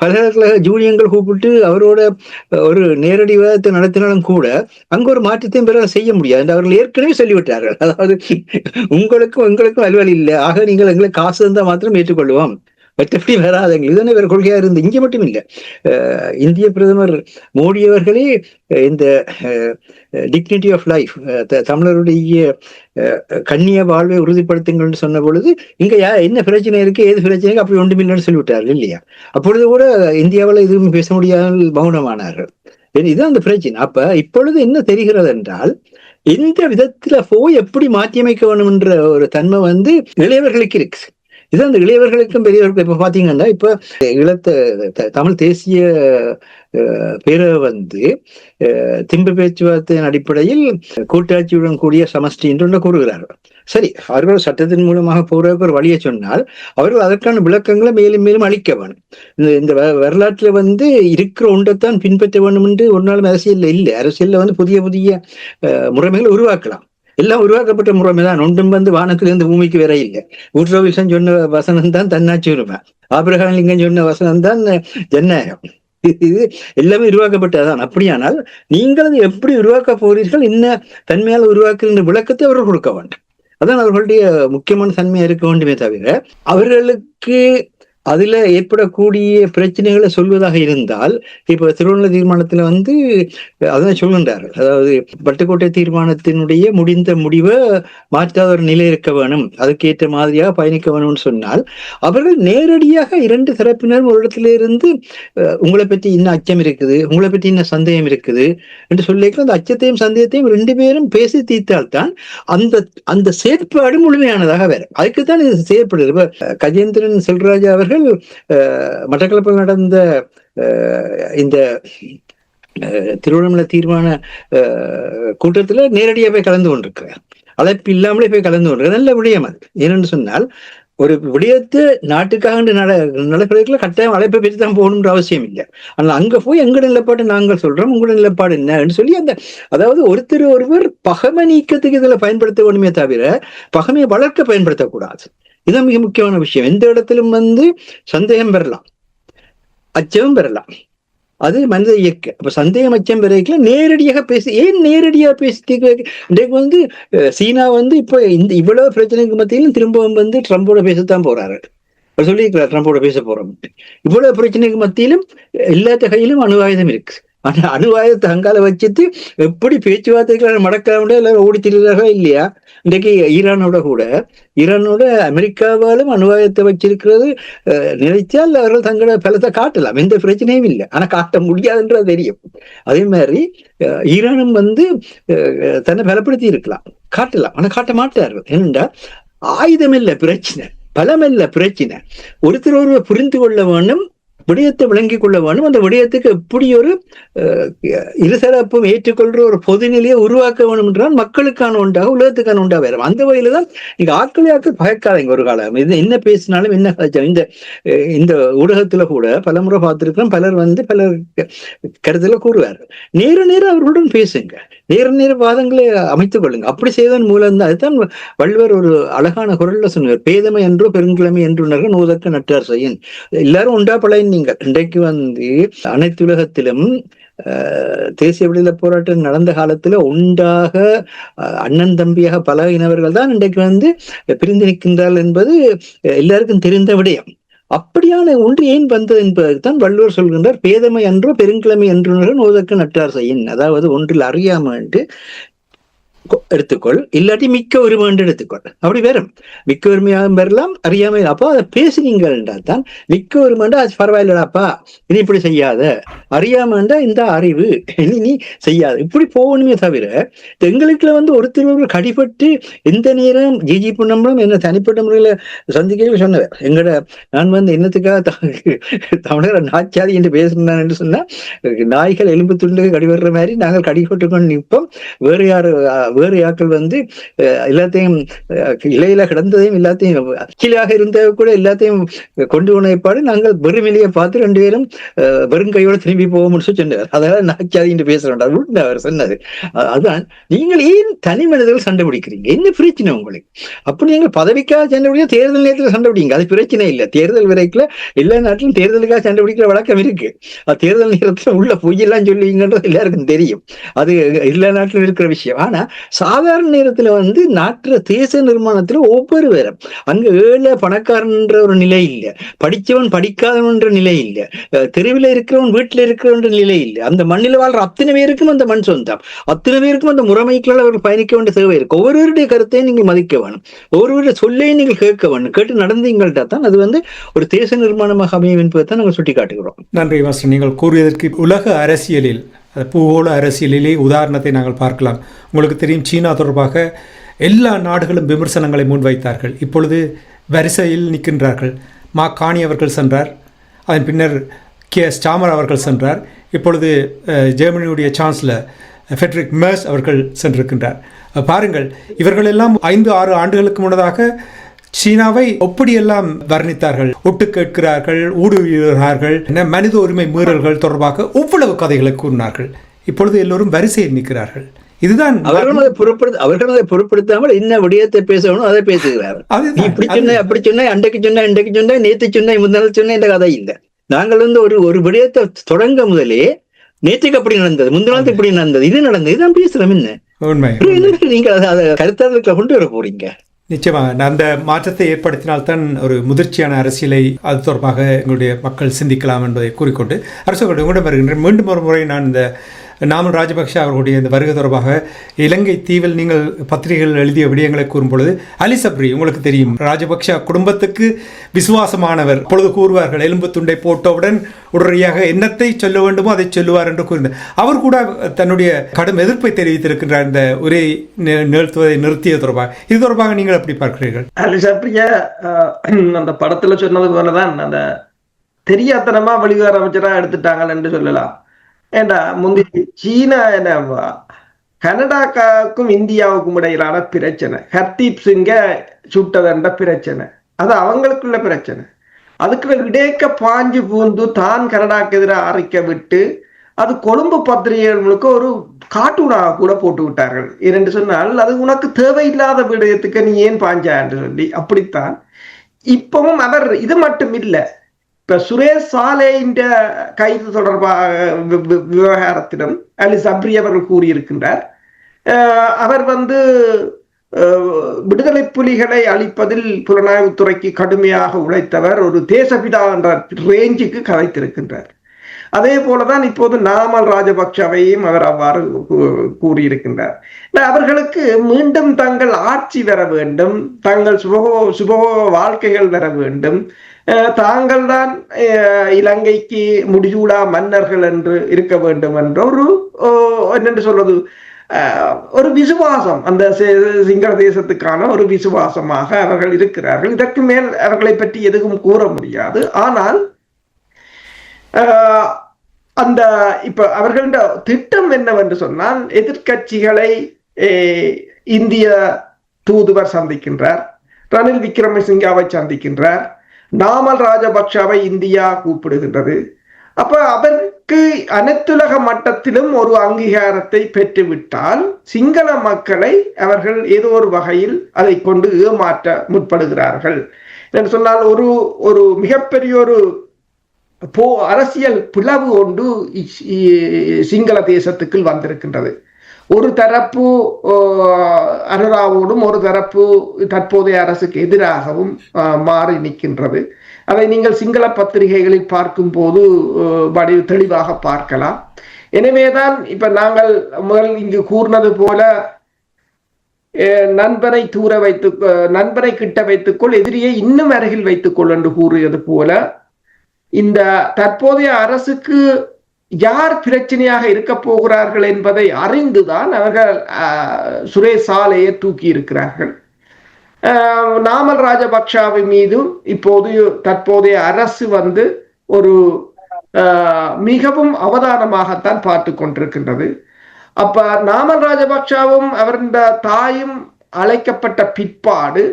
பல்கலைக்கழக ஜூனியர்கள் கூப்பிட்டு அவரோட ஒரு நேரடி விவாதத்தை நடத்தினாலும் கூட அங்க ஒரு மாற்றத்தையும் பிறகு செய்ய முடியாது என்று அவர்கள் ஏற்கனவே சொல்லிவிட்டார்கள். அதாவது உங்களுக்கும் எங்களுக்கும் அலுவல் இல்லை, ஆக நீங்கள் எங்களுக்கு காசு இருந்தால் மாத்திரம் ஏற்றுக்கொள்வோம், மற்றபடி வராதுங்க. இதுதானே வேற கொள்கையா இருந்து. இங்க மட்டும் இல்லை, இந்திய பிரதமர் மோடி அவர்களே இந்த டிக்னிட்டி ஆஃப் லைஃப், தமிழருடைய கண்ணிய வாழ்வை உறுதிப்படுத்துங்கள் சொன்ன பொழுது இங்க என்ன பிரச்சனை இருக்கு, ஏது பிரச்சனை இருக்கு, அப்படி ஒன்றுமில்லைன்னு சொல்லிவிட்டார்கள் இல்லையா? அப்பொழுது கூட இந்தியாவில் எதுவும் பேச முடியாமல் மௌனமானார்கள். இதுதான் அந்த பிரச்சனை. அப்ப இப்பொழுது என்ன தெரிகிறது என்றால், எந்த விதத்துல போய் எப்படி மாற்றியமைக்க வேணும் என்ற ஒரு தன்மை இளையவர்களுக்கு இருக்கு. இது அந்த இளையவர்களுக்கும் பெரியவர்களுக்கும். இப்ப பாத்தீங்கன்னா, இப்ப தமிழ் தேசிய பேரவை திம்பு பேச்சுவார்த்தையின் அடிப்படையில் கூட்டாட்சியுடன் கூடிய சமஷ்டி என்று கூறுகிறார்கள். சரி, அவர்கள் சட்டத்தின் மூலமாக போறதுக்கு ஒரு வழியை சொன்னால் அவர்கள் அதற்கான விளக்கங்களை மேலும் மேலும் அளிக்க வேணும். இந்த வரலாற்றுல இருக்கிற ஒன்றைத்தான் பின்பற்ற வேண்டும் என்று ஒரு நாளும் அரசியல்ல இல்லை. அரசியல்ல புதிய புதிய முறைமைகளை உருவாக்கலாம். எல்லாம் உருவாக்கப்பட்ட முறைமை தான். ஒன்றும் வானத்திலிருந்து பூமிக்கு வேற இல்லை. வூட்ரோ வில்சன் சொன்ன வசனம் தான் தன்னாட்சி உரிமை, ஆபிரகாம் லிங்கன் சொன்ன வசனம் தான் ஜனநாயகம். இது எல்லாமே உருவாக்கப்பட்டதான். அப்படியானால் நீங்கள் அதை எப்படி உருவாக்க போகிறீர்கள், என்ன தன்மையால் உருவாக்குகின்ற விளக்கத்தை அவர்கள் கொடுக்க வேண்டும். அதான் அவர்களுடைய முக்கியமான தன்மையா இருக்க வேண்டுமே தவிர, அவர்களுக்கு அதுல ஏற்படக்கூடிய பிரச்சனைகளை சொல்வதாக இருந்தால், இப்ப திருவண்ணாமலை தீர்மானத்துல அதான் சொல்கின்றார்கள். அதாவது பட்டுக்கோட்டை தீர்மானத்தினுடைய முடிந்த முடிவை மாற்றாத ஒரு நிலை இருக்க வேணும், அதுக்கேற்ற மாதிரியாக பயணிக்க வேணும்னு சொன்னால், அவர்கள் நேரடியாக இரண்டு தரப்பினரும் ஒரு இடத்துல இருந்து உங்களை பற்றி இன்னும் அச்சம் இருக்குது, உங்களை பற்றி இன்னும் சந்தேகம் இருக்குது என்று சொல்லிக்கலாம். அந்த அச்சத்தையும் சந்தேகத்தையும் ரெண்டு பேரும் பேசி தீர்த்தால்தான் அந்த செயற்பாடு முழுமையானதாக வேற. அதுக்குத்தான் இது செயற்படுது. இப்ப கஜேந்திரன் செல்வராஜா அவர்கள் மட்டக்களப்பில் நடந்த இந்த திருவண்ணாமலை தீர்மான கூட்டத்துல நேரடியாக போய் கலந்து கொண்டிருக்கிறார். அழைப்பு இல்லாமலே போய் கலந்து கொண்டிருக்கிறார். நல்ல விடயம் அது. ஏனென்று சொன்னால், ஒரு விடயத்தை நாட்டுக்காக நடக்கிறதுக்குள்ள கட்டாயம் அழைப்பை பெற்று தான் போகணுன்ற அவசியம் இல்லை. ஆனால் அங்க போய் எங்களோட நிலப்பாடு நாங்கள் சொல்றோம், உங்களோட நிலப்பாடு என்னன்னு சொல்லி அதாவது ஒருவர் பகமை நீக்கத்துக்கு இதுல பயன்படுத்த வேண்டுமே தவிர பகமையை வளர்க்க பயன்படுத்தக்கூடாது. இதுதான் மிக முக்கியமான விஷயம். எந்த இடத்திலும் சந்தேகம் பெறலாம், அச்சமும் பெறலாம், அது மனித இயக்க. அப்ப சந்தேகம் அச்சம் பெறல நேரடியாக பேசி, ஏன் நேரடியாக பேசி இன்றைக்கு சீனா இப்ப இவ்வளவு பிரச்சனைக்கு மத்தியிலும் திரும்பவும் ட்ரம்போட பேசத்தான் போறாரு. சொல்லியிருக்கிறார், ட்ரம்போட பேச போறோம். இவ்வளவு பிரச்சனைக்கு மத்தியிலும் எல்லாத்த கையிலும் அணு ஆயுதம் இருக்கு. ஆனா அணு ஆயுதத்தை அங்கால வச்சுட்டு எப்படி பேச்சுவார்த்தைகளை மடக்காம எல்லாரும் ஓடித்திருக்கிறார்களா இல்லையா? இன்றைக்கு ஈரானோட அமெரிக்காவாலும் அணு ஆயுதத்தை வச்சிருக்கிறது நினைச்சால் அவர்கள் தங்களோட பலத்தை காட்டலாம், எந்த பிரச்சனையும் இல்லை. ஆனா காட்ட முடியாதுன்றது தெரியும். அதே மாதிரி ஈரானும் தன்னை பலப்படுத்தி இருக்கலாம், காட்டலாம், ஆனா காட்ட மாட்டார்கள். ஏனென்றால் ஆயுதம் இல்லை பிரச்சனை, பலமல்ல பிரச்சனை. ஒருவர் புரிந்து கொள்ள வேண்டும், விடயத்தை விளங்கிக் கொள்ள வேண்டும். அந்த விடயத்துக்கு எப்படி ஒரு இருதரப்பும் ஏற்றுக்கொள்ற ஒரு பொதுநிலையை உருவாக்க வேண்டும் என்றால் மக்களுக்கான உண்டாக, உலகத்துக்கான உண்டாக வரும். அந்த வகையில தான் நீங்க ஆட்கள் பயக்காதீங்க. ஒரு காலம் இது என்ன பேசினாலும் என்ன இந்த ஊடகத்துல கூட பலமுறை பார்த்திருக்கிறோம். பலர் பலர் கருத்துல கூறுவார். நேர அவர்களுடன் பேசுங்க, நேர வாதங்களை அமைத்துக் கொள்ளுங்க. அப்படி செய்வதன் மூலம் தான், அதுதான் வள்ளுவர் ஒரு அழகான குரல்ல சொன்னார், பேதமை என்றோ பெருங்கிழமை என்று நூதற்கு நட்டார் செய்யும். எல்லாரும் உண்டா பழைய. நீங்கள் இன்றைக்கு அனைத்து உலகத்திலும் தேசிய விடுதலை போராட்டம் நடந்த காலத்துல உண்டாக அண்ணன் தம்பியாக பல இனவர்கள் தான் இன்றைக்கு பிரிந்து நிற்கின்றார்கள் என்பது எல்லாருக்கும் தெரிந்த விடயம். அப்படியான ஒன்று ஏன் வந்தது என்பதுதான் வள்ளுவர் சொல்கின்றார், பேதமை அன்றோ பெருங்கிழமை என்று நோதற்கு நட்டார் செய்யின். அதாவது ஒன்றில் அறியாம எடுத்துக்கொள், இல்லாட்டி மிக்க உரிமை என்று எடுத்துக்கொள். அப்படி வரும். மிக்க உரிமையாக பெறலாம், அறியாமை. அப்போ அதை பேசுனீங்கள்டா தான் மிக்க உரிமைண்டா அது பரவாயில்லடாப்பா, இனி இப்படி செய்யாத. அறியாமண்டா இந்த அறிவு, இனி நீ செய்யாது. இப்படி போகணுமே தவிர எங்களுக்குள்ள ஒருத்தர் கடிபட்டு எந்த நேரம் ஜிஜி பொன்னம்பலம் என்ன தனிப்பட்ட முறையில சந்திக்க சொன்னவர். நான் என்னத்துக்காக தமிழர் நாச்சாதி என்று பேசுனான் என்று சொன்னா, நாய்கள் எலும்பு துண்டு கடிபடுற மாதிரி நாங்கள் கடிபட்டு கொண்டு நிற்போம். வேறு ஆட்கள் எல்லாத்தையும் இலையில கிடந்ததையும் எல்லாத்தையும் அக்கிலாக இருந்த கூட எல்லாத்தையும் கொண்டு உணப்பாடு நாங்கள் வெறுமிலையை பார்த்து 2 பேரும் வெறுங்கையோட திரும்பி போக சொன்னார். அதனால நாச்சாதி என்று பேசுறோம் அவர் சொன்னது. அதுதான், நீங்கள் ஏன் தனி மனிதர்கள் சண்டை பிடிக்கிறீங்க? என்ன பிரச்சனை உங்களுக்கு? அப்படி நீங்கள் பதவிக்காக சண்டை பிடிக்க தேர்தல் நேரத்தில் சண்டை பிடிங்க, அது பிரச்சனை இல்லை. தேர்தல் வரைக்கும் எல்லா நாட்டிலும் தேர்தலுக்காக சண்டை பிடிக்கிற வழக்கம் இருக்கு. தேர்தல் நேரத்தில் உள்ள பொய்யெல்லாம் சொல்லுவீங்கன்றது எல்லாருக்கும் தெரியும். அது எல்லா நாட்டிலும் இருக்கிற விஷயம். ஆனா சாதாரண நேரத்துல நாட்டுற தேச நிர்மாணத்துல ஒவ்வொருவரும் அங்க ஏழை பணக்காரன்ற ஒரு நிலை இல்லை, படிச்சவன் படிக்காதவன்ற நிலை இல்லை, தெருவில் இருக்கிறவன் வீட்டுல இருக்கிறவன்ற நிலை இல்லை. அந்த மண்ணில் வாழ்ற அத்தனை பேருக்கும் அந்த மண் சொந்தம், அத்தனை பேருக்கும் அந்த முறைமைக்குள்ள அவர்கள் பயணிக்க வேண்டிய தேவை இருக்கு. ஒவ்வொருவருடைய கருத்தையும் நீங்க மதிக்க வேணும், ஒவ்வொருவருடைய சொல்லையும் நீங்கள் கேட்க வேணும். கேட்டு நடந்தீங்கள்டா தான் அது ஒரு தேச நிர்மாணமாக அமையும் என்பதை தான் நாங்கள் சுட்டி காட்டுகிறோம். நன்றி வாசன். நீங்கள் கூறியதற்கு உலக அரசியலில், பூகோள அரசியலிலே உதாரணத்தை நாங்கள் பார்க்கலாம். உங்களுக்கு தெரியும், சீனா தொடர்பாக எல்லா நாடுகளும் விமர்சனங்களை முன்வைத்தார்கள். இப்பொழுது வரிசையில் நிற்கின்றார்கள். கானி அவர்கள் சென்றார், அதன் பின்னர் ஸ்டாமர் அவர்கள் சென்றார், இப்பொழுது ஜெர்மனியுடைய சான்சலர் ஃபெட்ரிக் மெர்ஸ் அவர்கள் சென்றிருக்கின்றார். பாருங்கள், இவர்கள் எல்லாம் 5-6 ஆண்டுகளுக்கு முன்னதாக சீனாவை எப்படியெல்லாம் வர்ணித்தார்கள், ஒட்டு கேட்கிறார்கள், ஊடுருவுகிறார்கள், மனித உரிமை மீறல்கள் தொடர்பாக ஒவ்வளவு கதைகளை கூறினார்கள். இப்பொழுது எல்லோரும் வரிசையில் நிற்கிறார்கள். இதுதான் அவர்கள் அதை பொருட்படுத்தாமல் என்ன விடயத்தை பேசணும் அதை பேசுகிறார்கள். இப்படி சொன்ன, அப்படி சொன்ன, அண்டைக்கு சொன்ன, இன்றைக்கு சொன்ன, நேற்று சொன்ன, முன்னாள் சொன்ன என்ற கதை இல்லை. நாங்கள் ஒரு விடயத்தை தொடங்க முதலே நேற்றுக்கு அப்படி நடந்தது, முன்னாள் இப்படி நடந்தது, இது நடந்தது, இதுதான் பேசுறோம். என்ன உண்மை? நீங்கள் அதை கருத்தாளர்களை கொண்டு வர போறீங்க. நிச்சயமாக அந்த மாற்றத்தை ஏற்படுத்தினால்தான் ஒரு முதிர்ச்சியான அரசியலை அது தொடர்பாக எங்களுடைய மக்கள் சிந்திக்கலாம் என்பதை கூறிக்கொண்டு அரசுகளுடைய உங்களிடம் வருகின்றேன். மீண்டும் ஒரு முறை நான் இந்த நாமல் ராஜபக்ஷ அவர்களுடைய இந்த வருகை தொடர்பாக இலங்கை தீவில் நீங்கள் பத்திரிகைகள் எழுதிய விடயங்களை கூறும் பொழுது, அலி சப்ரி உங்களுக்கு தெரியும், ராஜபக்ஷ குடும்பத்துக்கு விசுவாசமானவர். பொழுது கூறுவார்கள், எலும்பு துண்டை போட்டவுடன் உடனடியாக என்னத்தை சொல்ல வேண்டுமோ அதை சொல்லுவார் என்று கூறினார். அவர் கூட தன்னுடைய கடும் எதிர்ப்பை தெரிவித்திருக்கின்றார் இந்த உரை நிறுத்துவதை நிறுத்திய தொடர்பாக. இது தொடர்பாக நீங்கள் எப்படி பார்க்கிறீர்கள்? அலி சப்ரியா அந்த படத்துல சொன்னது போலதான் அந்த தெரியாத்தனமா வெளிவார அமைச்சரா எடுத்துட்டாங்க என்று சொல்லலாம். ஏண்டா முந்தி சீனா கனடாவுக்கும் இந்தியாவுக்கும் இடையிலான பிரச்சனை, ஹர்தீப் சிங்க சுட்டதென்ற பிரச்சனை, அது அவங்களுக்குள்ள பிரச்சனை. அதுக்குள்ள இடையக்க பாஞ்சு பூந்து தான் கனடாக்கு எதிராக அறிக்கை விட்டு அது கொழும்பு பத்திரிகைகளுக்கு ஒரு கார்ட்டூனாக கூட போட்டு விட்டார்கள். ஏனென்று சொன்னால் அது உனக்கு தேவையில்லாத விடயத்துக்கு நீ ஏன் பாஞ்சா என்று சொல்லி. அப்படித்தான் இப்பவும் அவர் இது மட்டும் இல்லை. இப்ப சுரேஷ் சாலேயின் கைது தொடர்பாக விவகாரத்திடம் அலி சப்ரி அவர்கள் கூறியிருக்கின்றார், அவர் விடுதலை புலிகளை அழிப்பதில் புலனாய்வுத்துறைக்கு கடுமையாக உழைத்தவர், ஒரு தேசபிதா என்ற ரேஞ்சுக்கு கதைத்திருக்கின்றார். அதே போலதான் இப்போது நாமல் ராஜபக்ஷவையும் அவர் அவ்வாறு கூறியிருக்கின்றார். அவர்களுக்கு மீண்டும் தங்கள் ஆட்சி வர வேண்டும், தங்கள் சுபோக வாழ்க்கைகள் வர வேண்டும், தாங்கள் தான் இலங்கைக்கு முடிசூடா மன்னர்கள் என்று இருக்க வேண்டும் என்ற ஒரு என்னென்று சொல்றது ஒரு விசுவாசம், அந்த சிங்கள தேசத்துக்கான ஒரு விசுவாசமாக அவர்கள் இருக்கிறார்கள். இதற்கு மேல் அவர்களை பற்றி எதுவும் கூற முடியாது. ஆனால் அந்த இப்ப அவர்களோட திட்டம் என்னவென்று சொன்னால், எதிர்கட்சிகளை இந்திய தூதுவர் சந்திக்கின்றார், ரணில் விக்ரமசிங்காவை சந்திக்கின்றார், நாமல் ராஜபக்ஷவை இந்தியா கூப்பிடுகின்றது. அப்ப அவருக்கு அனைத்துலக மட்டத்திலும் ஒரு அங்கீகாரத்தை பெற்றுவிட்டால் சிங்கள மக்களை அவர்கள் ஏதோ ஒரு வகையில் அதை கொண்டு ஏமாற்ற முற்படுகிறார்கள் என்று சொன்னால், ஒரு மிகப்பெரிய ஒரு அரசியல் பிளவு ஒன்று சிங்கள தேசத்துக்குள் வந்திருக்கின்றது. ஒரு தரப்பு அனுராவோடும் ஒரு தரப்பு தற்போதைய அரசுக்கு எதிராகவும் மாறி நிற்கின்றது. அதை நீங்கள் சிங்கள பத்திரிகைகளில் பார்க்கும் போது தெளிவாக பார்க்கலாம். எனவேதான் இப்ப நாங்கள் முதல் இங்கு கூறினது போல, நண்பனை நண்பனை கிட்ட வைத்துக்கொள், எதிரியை இன்னும் அருகில் வைத்துக்கொள் என்று கூறியது போல, இந்த தற்போதைய அரசுக்கு யார் பிரச்சனையாக இருக்க போகிறார்கள் என்பதை அறிந்துதான் அவர்கள் சுரேஷ் சாலையை தூக்கி இருக்கிறார்கள். நாமல் ராஜபக்ஷவின் மீதும் இப்போது தற்போதைய அரசு ஒரு மிகவும் அவதானமாகத்தான் பார்த்து கொண்டிருக்கின்றது. அப்ப நாமல் ராஜபக்ஷவும் அவருடைய தாயும் அழைக்கப்பட்ட பிற்பாடு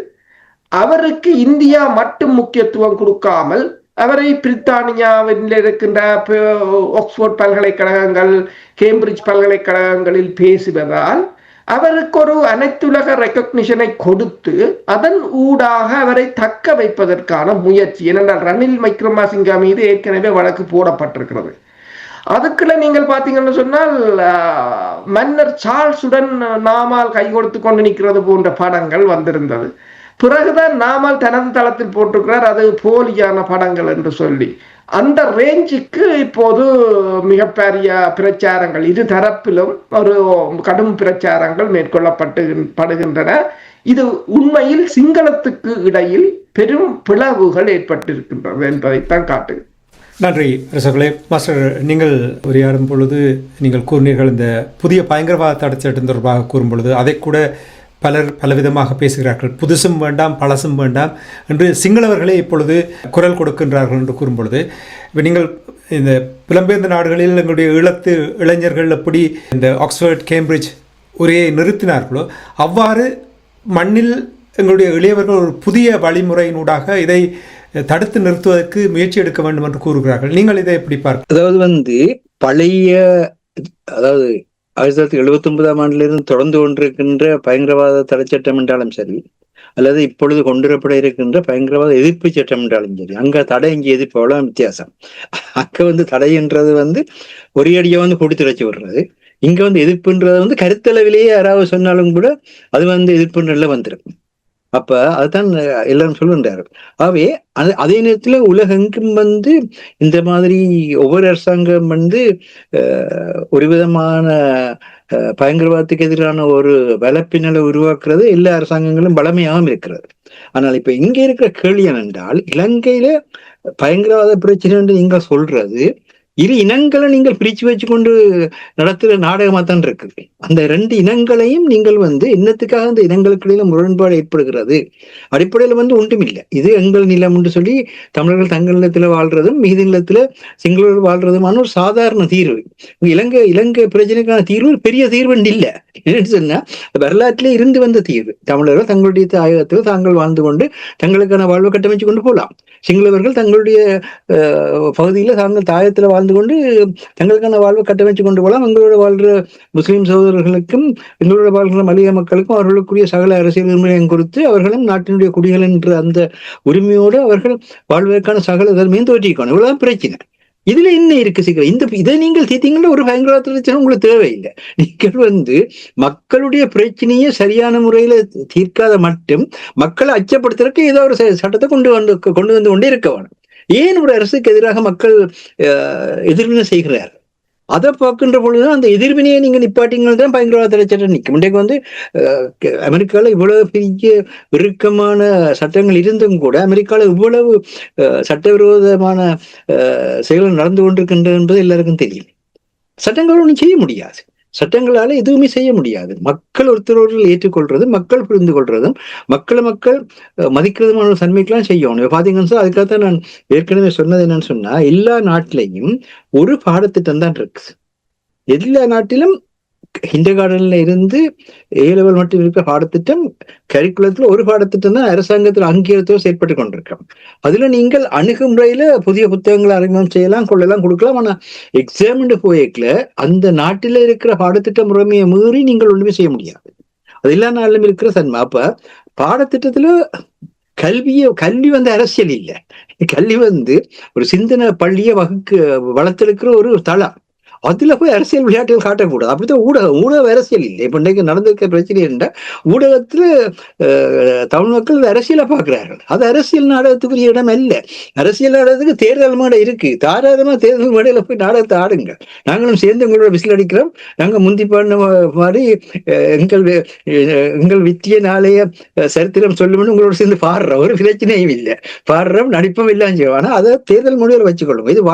அவருக்கு இந்தியா மட்டும் முக்கியத்துவம் கொடுக்காமல் அவரை பிரித்தானியாவில் இருக்கின்ற ஆக்ஸ்போர்ட் பல்கலைக்கழகங்கள், கேம்பிரிட்ஜ் பல்கலைக்கழகங்களில் பேசுவதால் அவருக்கு ஒரு அனைத்துலக ரெகக்னிஷனை கொடுத்து அதன் ஊடாக அவரை தக்க வைப்பதற்கான முயற்சி. ஏனென்றால் ரணில் விக்ரமசிங்க மீது ஏற்கனவே வழக்கு போடப்பட்டிருக்கிறது. அதுக்குள்ள நீங்கள் பார்த்தீங்கன்னு சொன்னால், மன்னர் சார்ல்ஸுடன் நாமால் கை கொடுத்து கொண்டு நிற்கிறது போன்ற படங்கள் வந்திருந்தது. பிறகுதான் நாமல் தனது தளத்தில் போட்டிருக்கிறார் அது போலியான படங்கள் என்று சொல்லி. அந்த ரேஞ்சுக்கு இப்போது மிகப்பெரிய பிரச்சாரங்கள் இரு தரப்பிலும் ஒரு கடும் பிரச்சாரங்கள் மேற்கொள்ளப்படுகின்றன. இது உண்மையில் சிங்களத்துக்கு இடையில் பெரும் பிளவுகள் ஏற்பட்டிருக்கின்றது என்பதைத்தான் காட்டுகிறது. நன்றி ரசகுலே. மாஸ்டர், நீங்கள் உரையாடும் பொழுது நீங்கள் கூறினீர்கள், இந்த புதிய பயங்கரவாத தடைச்சட்டம் தொடர்பாக கூறும் பொழுது அதை கூட பலர் பலவிதமாக பேசுகிறார்கள். புதுசும் வேண்டாம் பழசும் வேண்டாம் என்று சிங்களவர்களே இப்பொழுது குரல் கொடுக்கின்றார்கள் என்று கூறும் பொழுது, இப்போ நீங்கள் இந்த புலம்பெயர்ந்த நாடுகளில் எங்களுடைய ஈழத்து இளைஞர்கள் எப்படி இந்த ஆக்ஸ்போர்ட் கேம்பிரிட்ஜ் உரையை நிறுத்தினார்களோ அவ்வாறு மண்ணில் எங்களுடைய இளையவர்கள் ஒரு புதிய வழிமுறையினூடாக இதை தடுத்து நிறுத்துவதற்கு முயற்சி எடுக்க வேண்டும் என்று கூறுகிறார்கள். நீங்கள் இதை எப்படி பார்க்க? அதாவது பழைய 1979ஆம் ஆண்டிலிருந்து தொடர்ந்து கொண்டிருக்கின்ற பயங்கரவாத தடை சட்டம் என்றாலும் சரி, அல்லது இப்பொழுது கொண்டுவரப்பட இருக்கின்ற பயங்கரவாத எதிர்ப்பு சட்டம் என்றாலும் சரி, அங்க தடை இங்கே எதிர்ப்பு அவ்வளோ வித்தியாசம். அங்க தடை என்றது ஒரே அடியா கொடுத்து வச்சு விடுறது. இங்க எதிர்ப்புன்றது கருத்தளவிலேயே யாராவது சொன்னாலும் கூட அது எதிர்ப்புன்றதுல வந்துடும். அப்ப அதுதான் எல்லாரும் சொல்லுன்றாரு. ஆகவே அதே நேரத்துல உலகெங்கும் இந்த மாதிரி ஒவ்வொரு அரசாங்கம் ஒரு விதமான பயங்கரவாதத்துக்கு எதிரான ஒரு வலைப்பின்னலை உருவாக்குறது எல்லா அரசாங்கங்களும் பலமையாகவும் இருக்கிறது. ஆனால் இப்ப இங்க இருக்கிற கேள்வி என்னென்றால், இலங்கையில பயங்கரவாத பிரச்சனை என்று நீங்கள் சொல்றது இரு இனங்களை நீங்கள் பிரிச்சு வச்சு கொண்டு நடத்துகிற நாடகமா தான் இருக்குது. அந்த ரெண்டு இனங்களையும் நீங்கள் என்னத்துக்காக அந்த இனங்களுக்கிடையில முரண்பாடு ஏற்படுகிறது அடிப்படையில ஒன்றும் இல்லை. இது எங்கள் நிலம் என்று சொல்லி தமிழர்கள் தங்கள் நிலத்துல வாழ்றதும் மீதி நிலத்துல சிங்களர்கள் வாழ்றதுமான ஒரு சாதாரண தீர்வு. இலங்கை பிரச்சனைக்கான தீர்வு பெரிய தீர்வு இல்லை. என்னன்னு சொன்னா வரலாற்றிலே இருந்து வந்த தீர்வு. தமிழர்கள் தங்களுடைய தாயகத்தில் தாங்கள் வாழ்ந்து கொண்டு தங்களுக்கான வாழ்வை கட்டமைச்சு கொண்டு போகலாம். சிங்களவர்கள் தங்களுடைய பகுதியில தாங்கள் தாயத்துல வாழ்ந்து கொண்டு தங்களுக்கான வாழ்வை கட்டமைச்சு கொண்டு போகலாம். எங்களோட வாழ்ற முஸ்லிம் சகோதரர்களுக்கும் எங்களோட வாழ்கிற மலிய மக்களுக்கும் அவர்களுக்குரிய சகல அரசியல் உரிமையும் கொடுத்து அவர்களும் நாட்டினுடைய குடிகள் என்ற அந்த உரிமையோடு அவர்கள் வாழ்வதற்கான சகல தர்மையும் தோற்றிக்கணும். இவ்வளவுதான் பிரச்சனை. இதுல என்ன இருக்கு சீக்கிரம் இதை நீங்கள் தீர்த்தீங்கன்னா ஒரு பயங்கரவாத பிரச்சனை உங்களுக்கு தேவையில்லை. நீங்கள் மக்களுடைய பிரச்சனையை சரியான முறையில தீர்க்காத மட்டும் மக்களை அச்சப்படுத்துறதுக்கு ஏதோ ஒரு சட்டத்தை கொண்டு வந்து கொண்டே இருக்க வேணும். ஏன் ஒரு அரசுக்கு எதிராக மக்கள் எதிர்வினை செய்கிறார்? அதை பார்க்கின்ற பொழுதுதான் அந்த எதிர்வினையை நீங்க நிப்பாட்டிங்கள் தான் பயங்கரவாத தடை சட்டம் நிற்கும். இன்றைக்கு அமெரிக்கால இவ்வளவு பெரிய இறுக்கமான சட்டங்கள் இருந்தும் கூட அமெரிக்கால இவ்வளவு சட்டவிரோதமான செயல்கள் நடந்து கொண்டிருக்கின்றது என்பது எல்லாருக்கும் தெரியும். சட்டங்கள் ஒன்றும் செய்ய முடியாது. சட்டங்களால எதுவுமே செய்ய முடியாது. மக்கள் ஒருத்தர் ஏற்றுக்கொள்றது, மக்கள் புரிந்து கொள்றதும், மக்கள் மதிக்கிறதுமான ஒரு தன்மைக்கெல்லாம் செய்யணும். பாத்தீங்கன்னா சார், அதுக்காகத்தான் நான் ஏற்கனவே சொன்னது என்னன்னு சொன்னா, எல்லா நாட்டிலையும் ஒரு பாடத்திட்டம் தான் இருக்கு. எல்லா நாட்டிலும் கிண்டர் கார்டன்ல இருந்து A-level மட்டும் இருக்கிற பாடத்திட்டம், கரிக்குலத்துல ஒரு பாடத்திட்டம் தான் அரசாங்கத்தில் அங்கீகாரத்தோடு செயற்பட்டு கொண்டிருக்கோம். அதுல நீங்கள் அணுகுமுறையில புதிய புத்தகங்களை அறிமுகம் செய்யலாம், கொள்ளலாம், கொடுக்கலாம். ஆனா எக்ஸாம் போயக்கல அந்த நாட்டில இருக்கிற பாடத்திட்ட முறைமையை மீறி நீங்கள் ஒண்ணுமே செய்ய முடியாது. அது எல்லா நாளிலும் இருக்கிற தன்மை. அப்ப பாடத்திட்டத்துல கல்வி அரசியல் இல்லை. கல்வி ஒரு சிந்தனை பள்ளியை வளர்த்தெடுக்கிற ஒரு தளம். அதுல போய் அரசியல் விளையாட்டுகள் காட்டக்கூடாது. அப்படித்தான் ஊடக அரசியல் இல்லை. இப்ப இன்றைக்கு நடந்திருக்க பிரச்சனை என்ற ஊடகத்துல தமிழ் மக்கள் அரசியலை பார்க்கிறார்கள். அது அரசியல் நாடகத்துக்குரிய இடம் அல்ல. அரசியல் நாடகத்துக்கு தேர்தல் மேடை இருக்கு. தாராளமா தேர்தல் மேடையில போய் நாடகத்தை ஆடுங்க. நாங்களும் சேர்ந்து உங்களோட விசில் அடிக்கிறோம். நாங்க முந்தி பாடின மாதிரி எங்கள் வித்திய நாளைய சரித்திரம் சொல்லும்னு உங்களோட சேர்ந்து பாடுறோம். ஒரு பிரச்சனையும் இல்லை. பாடுறோம், நடிப்பும் இல்லாம செய்வோம். ஆனா அதை தேர்தல் முடிவில் வச்சுக்கொள்ளும். இது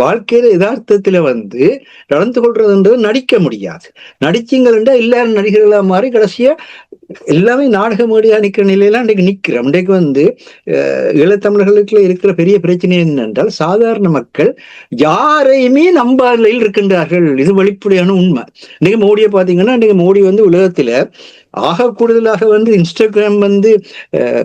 வாழ்க்கையில யதார்த்தத்துல நடந்து கொள்றதுன்றது நடிக்க முடியாது. நடிச்சிங்கள் எல்லாரும் நடிகர்களா மாறி கடைசியா எல்லாமே நாடக மேடியா நிக்கிற நிலையெல்லாம் இன்றைக்கு நிக்கிறோம். இன்றைக்கு ஈழத்தமிழர்களுக்குள்ள இருக்கிற பெரிய பிரச்சனை என்னென்றால், சாதாரண மக்கள் யாரையுமே நம்பாத நிலையில் இருக்கின்றார்கள். இது வெளிப்படையான உண்மை. இன்னைக்கு மோடியை பாத்தீங்கன்னா, இன்னைக்கு மோடி உலகத்துல ஆக கூடுதலாக இன்ஸ்டாகிராம்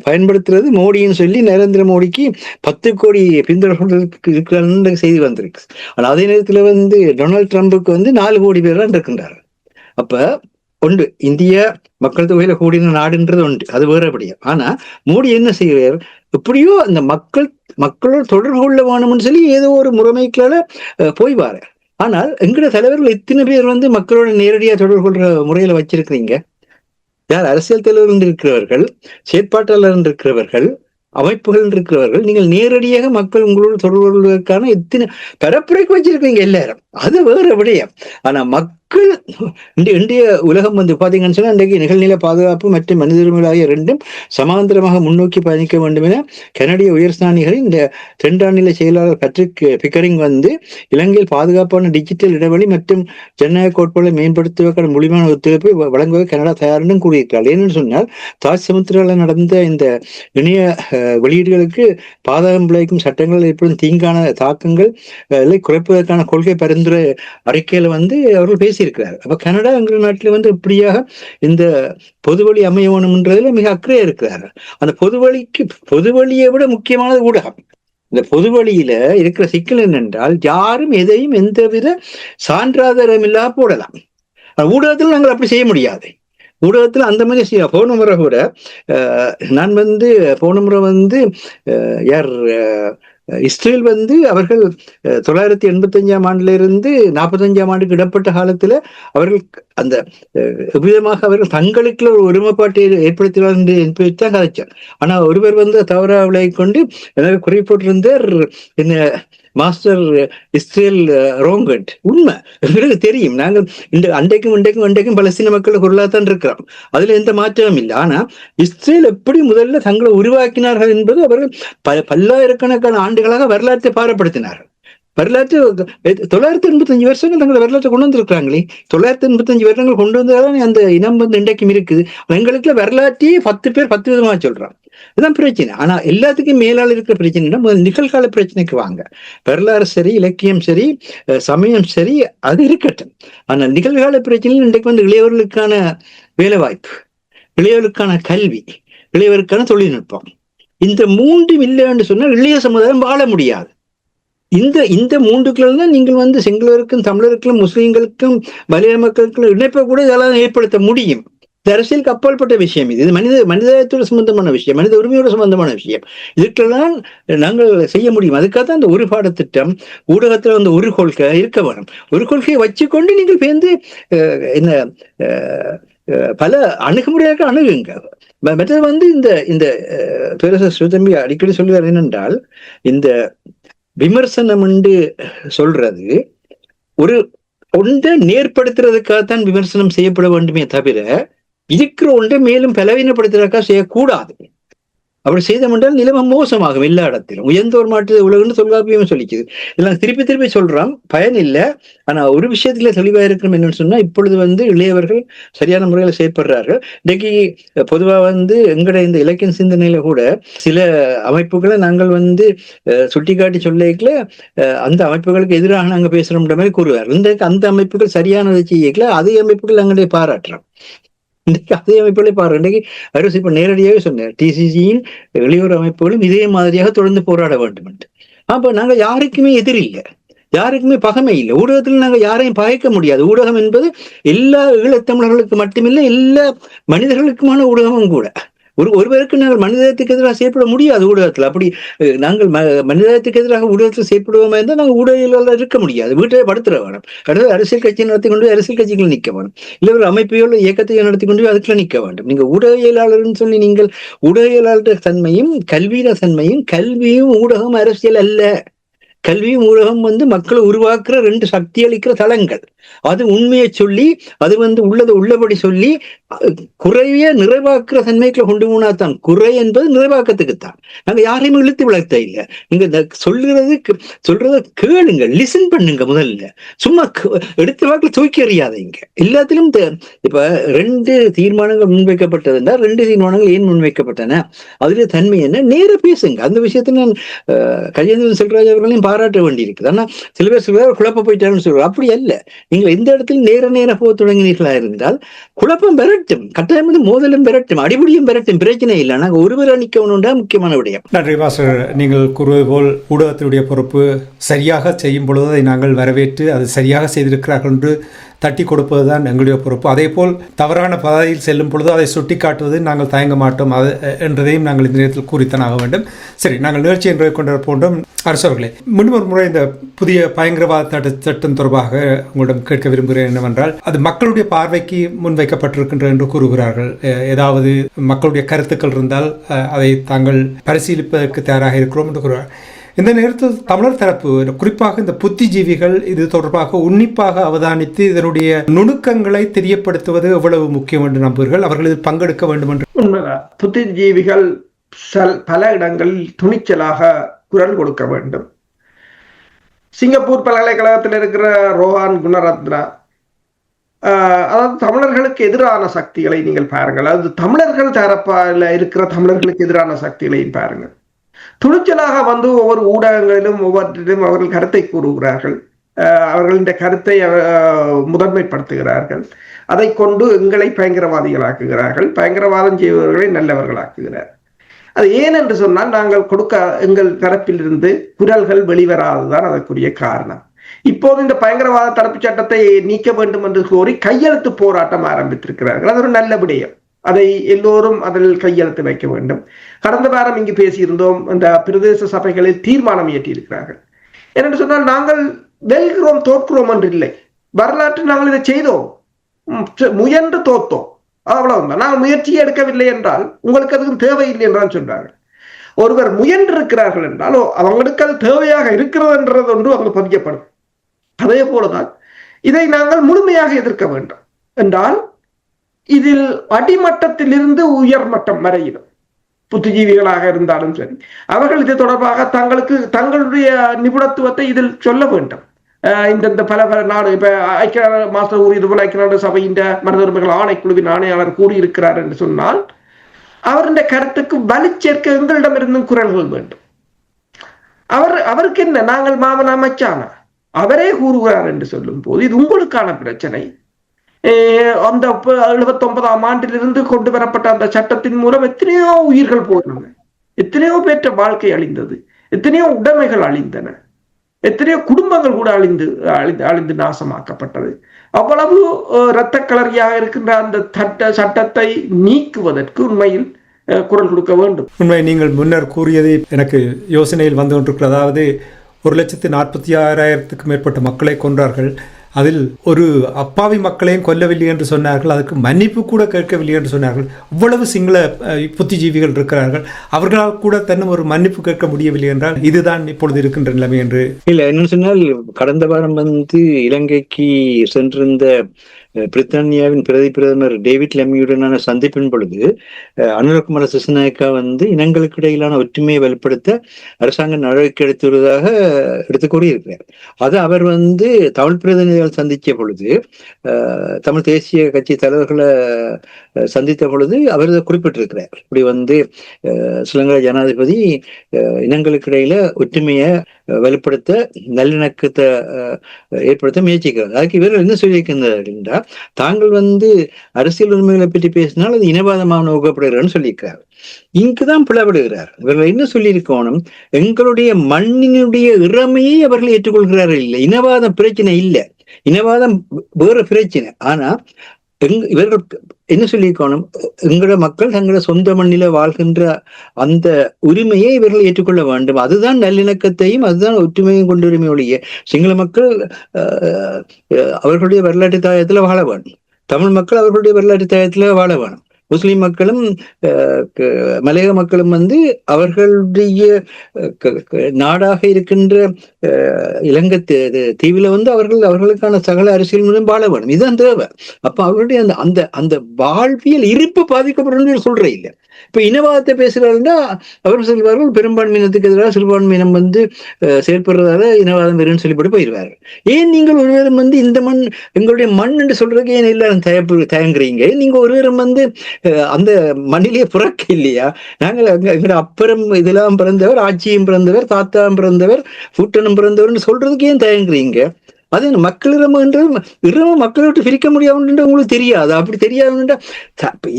பயன்படுத்துறது மோடின்னு சொல்லி நரேந்திர மோடிக்கு 10 கோடி பின்தொடர்களுக்கு இருக்கிற செய்தி வந்திருக்கு. ஆனா அதே நேரத்துல டொனால்ட் ட்ரம்புக்கு 4 கோடி பேர் தான் இருக்கின்றார். அப்ப ஒன்று, இந்திய மக்கள் தொகையில கூடின நாடுன்றது உண்டு, அது வேறபடியா. ஆனா மோடி என்ன செய்கிறார், எப்படியோ அந்த மக்களோட தொடர்பு கொள்ள வேணும்னு சொல்லி ஏதோ ஒரு முறைமைக்குள்ள போய் வார. ஆனால் எங்கட தலைவர்கள் இத்தனை பேர் மக்களோட நேரடியா தொடர்பு கொள்ற முறையில வச்சிருக்கிறீங்க. யார் அரசியல் தலைவர்கள் இருக்கிறவர்கள், செயற்பாட்டாளர் இருக்கிறவர்கள், அமைப்புகள் இருக்கிறவர்கள், நீங்கள் நேரடியாக மக்கள் உங்களோட தொடர்பு கொள்வதற்கான இத்தனை பரப்புரைக்கு வச்சிருக்கீங்க எல்லாரும். அது வேற விடயம். ஆனா மக்கள் இந்திய உலகம் பாத்தீங்கன்னு சொன்னா, இன்றைக்கு நிகழ்நிலை பாதுகாப்பு மற்றும் மனித உரிமைகள் ஆகிய ரெண்டும் சமாந்தரமாக முன்னோக்கி பயணிக்க வேண்டும் என கனடிய உயர்ஸ்தானிகளின் இந்த 2ஆம் நிலை செயலாளர் பேட்ரிக் பிக்கரிங் இலங்கையில் பாதுகாப்பான டிஜிட்டல் இடைவெளி மற்றும் ஜனநாயக கோட்பாடுகளை மேம்படுத்துவதற்கான முழுமையான ஒத்துழைப்பை வழங்குவது கனடா தயாரின்னு கூறியிருக்கிறார். ஏன்னு சொன்னால், தாஜ் சமுத்திராவில் நடந்த இந்த இணைய வெளியீடுகளுக்கு பாதகம் விளைவிக்கும் சட்டங்கள் ஏற்படும் தீங்கான தாக்கங்கள் குறைப்பதற்கான கொள்கை பரிந்துரை அறிக்கையில அவர்கள் பேசியிருக்கிறார். அப்ப கனடா எங்கள் நாட்டில் இப்படியாக இந்த பொதுவழி அமைய வேணும்ன்றதுல மிக அக்கறையா இருக்கிறார். அந்த பொதுவழியை விட முக்கியமானது ஊடகம். இந்த பொதுவழியில இருக்கிற சிக்கல் என்னென்றால், யாரும் எதையும் எந்தவித சான்றாதாரம் இல்லா போடலாம். ஊடகத்தில் நாங்கள் அப்படி செய்ய முடியாது. ஊடகத்துல அந்த மாதிரி செய்யலாம். போன முறை கூட நான் போன முறை யார் இஸ்ரேல் அவர்கள் 985ஆம் ஆண்டுல இருந்து 45ஆம் ஆண்டுக்கு இடப்பட்ட காலத்துல அவர்கள் அந்த விதமாக அவர்கள் தங்களுக்குள்ள ஒரு ஒருமைப்பாட்டை ஏற்படுத்துவார்கள் என்பதைத்தான் கதைச்சார். ஆனா ஒருவர் தவறாக விலகி கொண்டு எனக்கு குறிப்பிட்டிருந்தார், என்ன மாஸ்டர் இஸ்ரேல் ரோங்கட். உண்மை எங்களுக்கு தெரியும். நாங்கள் அன்றைக்கும் பலஸ்தீன மக்கள் குரலாத்தான் இருக்கிறோம். அதுல எந்த மாற்றமும் இல்லை. ஆனா இஸ்ரேல் எப்படி முதல்ல தங்களை உருவாக்கினார்கள் என்பது அவர்கள் பல்லாயிரக்கணக்கான ஆண்டுகளாக வரலாற்றை பாரப்படுத்தினார்கள். வரலாற்று 985 வருஷங்கள் தங்களை வரலாற்றை கொண்டு வந்திருக்கிறாங்களே. 985 வருடங்கள் கொண்டு வந்ததால் அந்த இனம் இன்றைக்கும் இருக்குது. எங்களுக்குள்ள வரலாற்றையே 10 பேர் 10 விதமா சொல்றாங்க. இதுதான் பிரச்சனை. ஆனா எல்லாத்துக்கும் மேலால் இருக்கிற பிரச்சனைனா, முதல் நிகழ்கால பிரச்சனைக்கு வாங்க. வரலாறு சரி, இலக்கியம் சரி, சமயம் சரி, அது இருக்கட்டும். ஆனா நிகழ்கால பிரச்சனையில் இன்றைக்கு இளையவர்களுக்கான வேலை வாய்ப்பு, இளையவர்களுக்கான கல்வி, இளையவருக்கான தொழில்நுட்பம், இந்த மூன்றும் இல்லை என்று சொன்னால் இளைய சமுதாயம் வாழ முடியாது. இந்த மூன்றுக்குள்ள தான் நீங்கள் சிங்களருக்கும் தமிழருக்கும் முஸ்லீம்களுக்கும் மலையாள மக்களுக்கும் இணைப்பை கூட இதெல்லாம் ஏற்படுத்த முடியும். இது அரசியலுக்கு அப்பாற்பட்ட விஷயம். இது மனிதத்தோட சம்பந்தமான விஷயம், மனித உரிமையோட சம்பந்தமான விஷயம். இதுக்கெல்லாம் நாங்கள் செய்ய முடியும். அதுக்காக தான் அந்த ஒரு பாடத்திட்டம், ஊடகத்துல ஒரு கொள்கை இருக்க வேணும். ஒரு கொள்கையை வச்சுக்கொண்டு நீங்கள் பேர்ந்து என்ன பல அணுகுமுறையாக அணுகுங்க. மற்றது இந்த பேரரசர் சிவதம்பி அடிக்கடி சொல்லுவார் என்னென்றால், இந்த விமர்சனம் என்று சொல்றது ஒரு ஒன்றை நேர்படுத்துறதுக்காகத்தான் விமர்சனம் செய்யப்பட வேண்டுமே தவிர, இருக்கிற ஒன்றை மேலும் பலவீனப்படுத்துறதுக்காக செய்யக்கூடாது. அப்படி செய்தோம் என்றால் நிலைமை மோசமாகும். எல்லா இடத்திலும் உயர்ந்தோர் மாட்டு உலகன்னு தொல்காப்பியமே சொல்லிக்குது. இதெல்லாம் திருப்பி திருப்பி சொல்றான், பயன் இல்லை. ஆனா ஒரு விஷயத்துல தெளிவா இருக்கணும் என்னன்னு சொன்னா, இப்பொழுது இளையவர்கள் சரியான முறையில செயற்படுறார்கள். இன்னைக்கு பொதுவா எங்கட இந்த இலக்கிய சிந்தனையில கூட சில அமைப்புகளை நாங்கள் சுட்டிக்காட்டி சொல்லிக்கல, அந்த அமைப்புகளுக்கு எதிராக நாங்க பேசுறோம்ன்ற மாதிரி கூறுவார். இன்றைக்கு அந்த அமைப்புகள் சரியானதை செய்யல, அதே அமைப்புகள் நாங்களே பாராட்டுறோம். இன்றைக்கு அதே அமைப்புகளே பாருங்க. இன்றைக்கு அரசு இப்ப நேரடியாகவே சொன்னார், டிசிசியின் இளையோர் அமைப்புகளும் இதே மாதிரியாக தொடர்ந்து போராட வேண்டும் என்று. அப்ப நாங்க யாருக்குமே எதிரில்லை, யாருக்குமே பகைமை இல்லை. ஊடகத்தில் நாங்க யாரையும் பகைக்க முடியாது. ஊடகம் என்பது எல்லா ஈழத்தமிழர்களுக்கு மட்டுமில்லை, எல்லா மனிதர்களுக்குமான ஊடகமும் கூட. ஒருவருக்கு நாங்கள் மனிதத்துக்கு எதிராக செயற்பட முடியாது ஊடகத்தில். அப்படி நாங்கள் மனிதத்துக்கு எதிராக ஊடகத்தில் செயற்படுவோமா இருந்தால் நாங்கள் ஊடகங்களால் இருக்க முடியாது. வீட்டை படுத்துற வேணும். அடுத்து அரசியல் கட்சியை நடத்தி கொண்டு போய் அரசியல் கட்சிகள் நிற்க வேணும். இல்லை ஒரு அமைப்பையோ இல்லை இயக்கத்தையோ நடத்தி கொண்டு போய் அதுக்குள்ள நிற்க வேண்டும். நீங்க ஊடகவியலாளர்னு சொல்லி நீங்கள் ஊடகவியலாளர் தன்மையும் கல்வியின தன்மையும், கல்வியும் ஊடகம் அரசியல் அல்ல. கல்வியும் ஊடகம் மக்களை உருவாக்குற ரெண்டு சக்தி அளிக்கிற தளங்கள். அது உண்மையை சொல்லி அது உள்ளதை உள்ளபடி சொல்லி குறைய நிறைவாக்குற தன்மைக்குள்ள கொண்டு போனாதான். குறை என்பது நிறைவாக்கத்துக்குத்தான். நாங்க யாரையுமே இழுத்து விளக்க இல்லை. நீங்க சொல்றத கேளுங்க, லிசன் பண்ணுங்க. முதல்ல சும்மா எடுத்த வாக்குல தூக்கி எறியாதீங்க. எல்லாத்திலும் இப்ப 2 தீர்மானங்கள் முன்வைக்கப்பட்டதுன்னா 2 தீர்மானங்கள் ஏன் முன்வைக்கப்பட்டன, அதுல தன்மை என்ன, நேர பேசுங்க. அந்த விஷயத்துல நான் கஜேந்திரன் செல்வராஜ் அவர்களையும் பாராட்ட வேண்டி இருக்குது. ஆனா சில பேர் சொல்றாரு குழப்ப போயிட்டாருன்னு சொல்றாரு. அப்படி அல்ல. நீங்கள் எந்த இடத்துல நேர போக தொடங்கினீர்களா இருந்தால் குழப்பம் பெறட்டும், கட்டாயம் மோதலும் பெறட்டும், அடிபடியும் பெறட்டும், பிரச்சனை இல்லை. நாங்க ஒருவரை நிற்கணும்டா முக்கியமான விடயம். நன்றி மாஸ்டர். நீங்கள் கூறுவது போல் ஊடகத்தினுடைய பொறுப்பு சரியாக செய்யும் பொழுது அதை நாங்கள் வரவேற்று அது சரியாக செய்திருக்கிறார்கள் என்று தட்டி கொடுப்பதுதான் எங்களுடைய பொறுப்பு. அதே போல் தவறான பாதையில் செல்லும் பொழுது அதை சுட்டி காட்டுவது நாங்கள் தயங்க மாட்டோம் என்றதையும் நாங்கள் இந்த நேரத்தில் கூறித்தான் ஆக வேண்டும். சரி, நாங்கள் நிகழ்ச்சி என்று கொண்டு போன்றோம். அரசவர்களே, மீண்டும் ஒரு முறை இந்த புதிய பயங்கரவாத சட்டம் தொடர்பாக உங்களிடம் கேட்க விரும்புகிறேன். என்னவென்றால் அது மக்களுடைய பார்வைக்கு முன்வைக்கப்பட்டிருக்கின்ற என்று கூறுகிறார்கள். ஏதாவது மக்களுடைய கருத்துக்கள் இருந்தால் அதை தாங்கள் பரிசீலிப்பதற்கு தயாராக இருக்கிறோம் என்று கூறுகிறார். இந்த நேரத்தில் தமிழர் தரப்பு, குறிப்பாக இந்த புத்திஜீவிகள் இது தொடர்பாக உன்னிப்பாக அவதானித்து இதனுடைய நுணுக்கங்களை தெரியப்படுத்துவது எவ்வளவு முக்கியம் என்று நம்புவீர்கள்? அவர்கள் இதில் பங்கெடுக்க வேண்டும் என்று. உண்மைதான். புத்திஜீவிகள் பல இடங்களில் துணிச்சலாக குரல் கொடுக்க வேண்டும். சிங்கப்பூர் பல்கலைக்கழகத்தில் இருக்கிற ரோஹான் குணரத்னா, அதாவது தமிழர்களுக்கு எதிரான சக்திகளை நீங்கள் பாருங்கள். அது தமிழர்கள் தரப்பால இருக்கிற தமிழர்களுக்கு எதிரான சக்திகளையும் பாருங்கள். துணிச்சலாக ஒவ்வொரு ஊடகங்களிலும் ஒவ்வொன்றிலும் அவர்கள் கருத்தை கூறுகிறார்கள். அவர்கள் இந்த கருத்தை முதன்மைப்படுத்துகிறார்கள். அதை கொண்டு எங்களை பயங்கரவாதிகளாக்குகிறார்கள், பயங்கரவாதம் செய்பவர்களை நல்லவர்களாக்குகிறார். அது ஏன் என்று சொன்னால் நாங்கள் எங்கள் தரப்பிலிருந்து குரல்கள் வெளிவராதுதான் அதற்குரிய காரணம். இப்போது இந்த பயங்கரவாத தடுப்பு சட்டத்தை நீக்க வேண்டும் என்று கோரி கையெழுத்து போராட்டம் ஆரம்பித்திருக்கிறார்கள். அது ஒரு நல்ல விடயம். அதை எல்லோரும் அதில் கையெழுத்து வைக்க வேண்டும். கடந்த வாரம் இங்கு பேசியிருந்தோம். இந்த பிரதேச சபைகளில் தீர்மானம் இயற்றியிருக்கிறார்கள். என்னென்று சொன்னால் நாங்கள் வெல்கிறோம் தோற்கிறோம் என்று இல்லை. வரலாற்று நாங்கள் இதை செய்தோம், முயன்று தோத்தோம், அவ்வளவுதான். நாங்கள் முயற்சியை எடுக்கவில்லை என்றால் உங்களுக்கு அதுக்கும் தேவையில்லை என்றால் சொல்றார்கள். ஒருவர் முயன்று இருக்கிறார்கள் என்றால் அவங்களுக்கு அது தேவையாக இருக்கிறது என்றது ஒன்று அங்கு பதியப்படும். அதே போலதான் இதை நாங்கள் முழுமையாக எதிர்க்க வேண்டும் என்றால் இதில் அடிமட்டத்தில் இருந்து உயர்மட்டம் வரையிடும் புத்திஜீவிகளாக இருந்தாலும் சரி, அவர்கள் இது தொடர்பாக தங்களுடைய நிபுணத்துவத்தை இதில் சொல்ல வேண்டும். இந்த பல நாடு, இப்ப ஐக்கிய மாஸ்டர் கூறியது போல ஐக்கிய நாடு சபையின் மனித உரிமைகள் ஆணைக்குழுவின் ஆணையாளர் கூறியிருக்கிறார் என்று சொன்னால் அவருடைய கருத்துக்கு வலு சேர்க்க எங்களிடமிருந்தும் குரல்கள் வேண்டும். அவருக்கு என்ன, நாங்கள் மாமன் அமைச்சானா அவரே கூறுகிறார் என்று சொல்லும் போது இது உங்களுக்கான பிரச்சனை. அந்த 79ஆம் ஆண்டிலிருந்து கொண்டு வரப்பட்ட அந்த சட்டத்தின் மூலம் எத்தனையோ உயிர்கள் போனன, எத்தனையோ பேற்ற வாழ்க்கை அழிந்தது, எத்தனையோ உடைமைகள் அழிந்தன, எத்தனையோ குடும்பங்கள் கூட அழிந்து நாசமாக்கப்பட்டது. அவ்வளவு இரத்த களரியாக இருக்கின்ற அந்த சட்டத்தை நீக்குவதற்கு உண்மையில் குரல் கொடுக்க வேண்டும். உண்மை, நீங்கள் முன்னர் கூறியது எனக்கு யோசனையில் வந்து கொண்டிருக்கிறது. அதாவது 1,46,000 மேற்பட்ட மக்களை கொன்றார்கள். அதில் ஒரு அப்பாவி மக்களையும் கொல்லவில்லை என்று சொன்னார்கள், அதுக்கு மன்னிப்பு கூட கேட்கவில்லை என்று சொன்னார்கள். இவ்வளவு சிங்கள புத்திஜீவிகள் இருக்கிறார்கள், அவர்களால் கூட தன்னும் ஒரு மன்னிப்பு கேட்க முடியவில்லை என்றால் இதுதான் இப்பொழுது இருக்கின்ற நிலைமை என்று. இல்ல, என்னன்னு சொன்னால் கடந்த வாரம் இலங்கைக்கு சென்றிருந்த பிரித்தானியாவின் பிரதமர் டேவிட் லெம்மியுடனான சந்திப்பின் பொழுது அனுரகுமார திசாநாயக்கா இனங்களுக்கு இடையிலான ஒற்றுமையை வலுப்படுத்த அரசாங்கம் நடவடிக்கை எடுத்து வருவதாக எடுத்து கூறியிருக்கிறார். அது அவர் தமிழ் பிரதிநிதிகள் சந்தித்த பொழுது, தமிழ் தேசிய கட்சி தலைவர்களை சந்தித்த பொழுது அவர் குறிப்பிட்டிருக்கிறார். இப்படி ஸ்ரீலங்கா ஜனாதிபதி இனங்களுக்கு இடையில ஒற்றுமையை வலுப்படுத்த நல்லிணக்கத்தை ஏற்படுத்த முயற்சிக்கிறார். அதுக்கு இவர்கள் என்ன சொல்லியிருக்கிறார் என்றால், தாங்கள் அரசியல் உரிமைகளை பற்றி பேசினால் அது இனவாதமாக நோக்கப்படுகிறார்னு சொல்லியிருக்கிறார். இங்குதான் பிளவிடுகிறார். இவர்கள் என்ன சொல்லியிருக்கணும், எங்களுடைய மண்ணினுடைய இறமையை அவர்கள் ஏற்றுக்கொள்கிறார்கள். இல்லை, இனவாதம் பிரச்சனை இல்லை, இனவாதம் வேற பிரச்சனை. ஆனா இவர்கள் என்ன சொல்லியிருக்கணும், எங்களோட மக்கள் தங்களோட சொந்த மண்ணில வாழ்கின்ற அந்த உரிமையை இவர்கள் ஏற்றுக்கொள்ள வேண்டும். அதுதான் நல்லிணக்கத்தையும் அதுதான் ஒற்றுமையும் கொண்டு உரிமை ஒழிய சிங்கள மக்கள் அவர்களுடைய வரலாற்று தாயத்துல வாழ வேண்டும், தமிழ் மக்கள் அவர்களுடைய வரலாற்று தாயத்துல வாழ வேணும், முஸ்லிம் மக்களும் மலையக மக்களும் அவர்களுடைய நாடாக இருக்கின்ற இலங்கை தீவில அவர்களுக்கான சகல அரசியல் மூலம் வாழ வேணும். இதுதான் தேவை. அப்ப அவர்களுடைய அந்த அந்த வாழ்வியல் இருப்பு பாதிக்கப்படும் சொல்ற இல்லை. இப்ப இனவாதத்தை பேசுறாருன்னா அவர் சொல்வார்கள், பெரும்பான்மையினத்துக்கு எதிராக சிறுபான்மையினம் செயல்படுறதால இனவாதம் வருன்னு சொல்லிப்பட்டு போயிடுவார்கள். ஏன் நீங்கள் ஒருவரும் இந்த மண் எங்களுடைய மண் என்று சொல்றதுக்கு ஏன் எல்லாரும் தயங்குறீங்க? நீங்க ஒருவரும் அந்த மண்ணிலேயே பிறக்க இல்லையா? நாங்கள் எங்களோட அப்பறம் இதெல்லாம் பிறந்தவர், ஆட்சியும் பிறந்தவர், தாத்தாவும் பிறந்தவர், கூட்டனும் பிறந்தவர்னு சொல்றதுக்கு ஏன் தயங்குறீங்க? அது மக்கள் இரவு மக்களை விட்டு பிரிக்க முடியாதுன்ற உங்களுக்கு தெரியாது. அப்படி தெரியாதுன்றா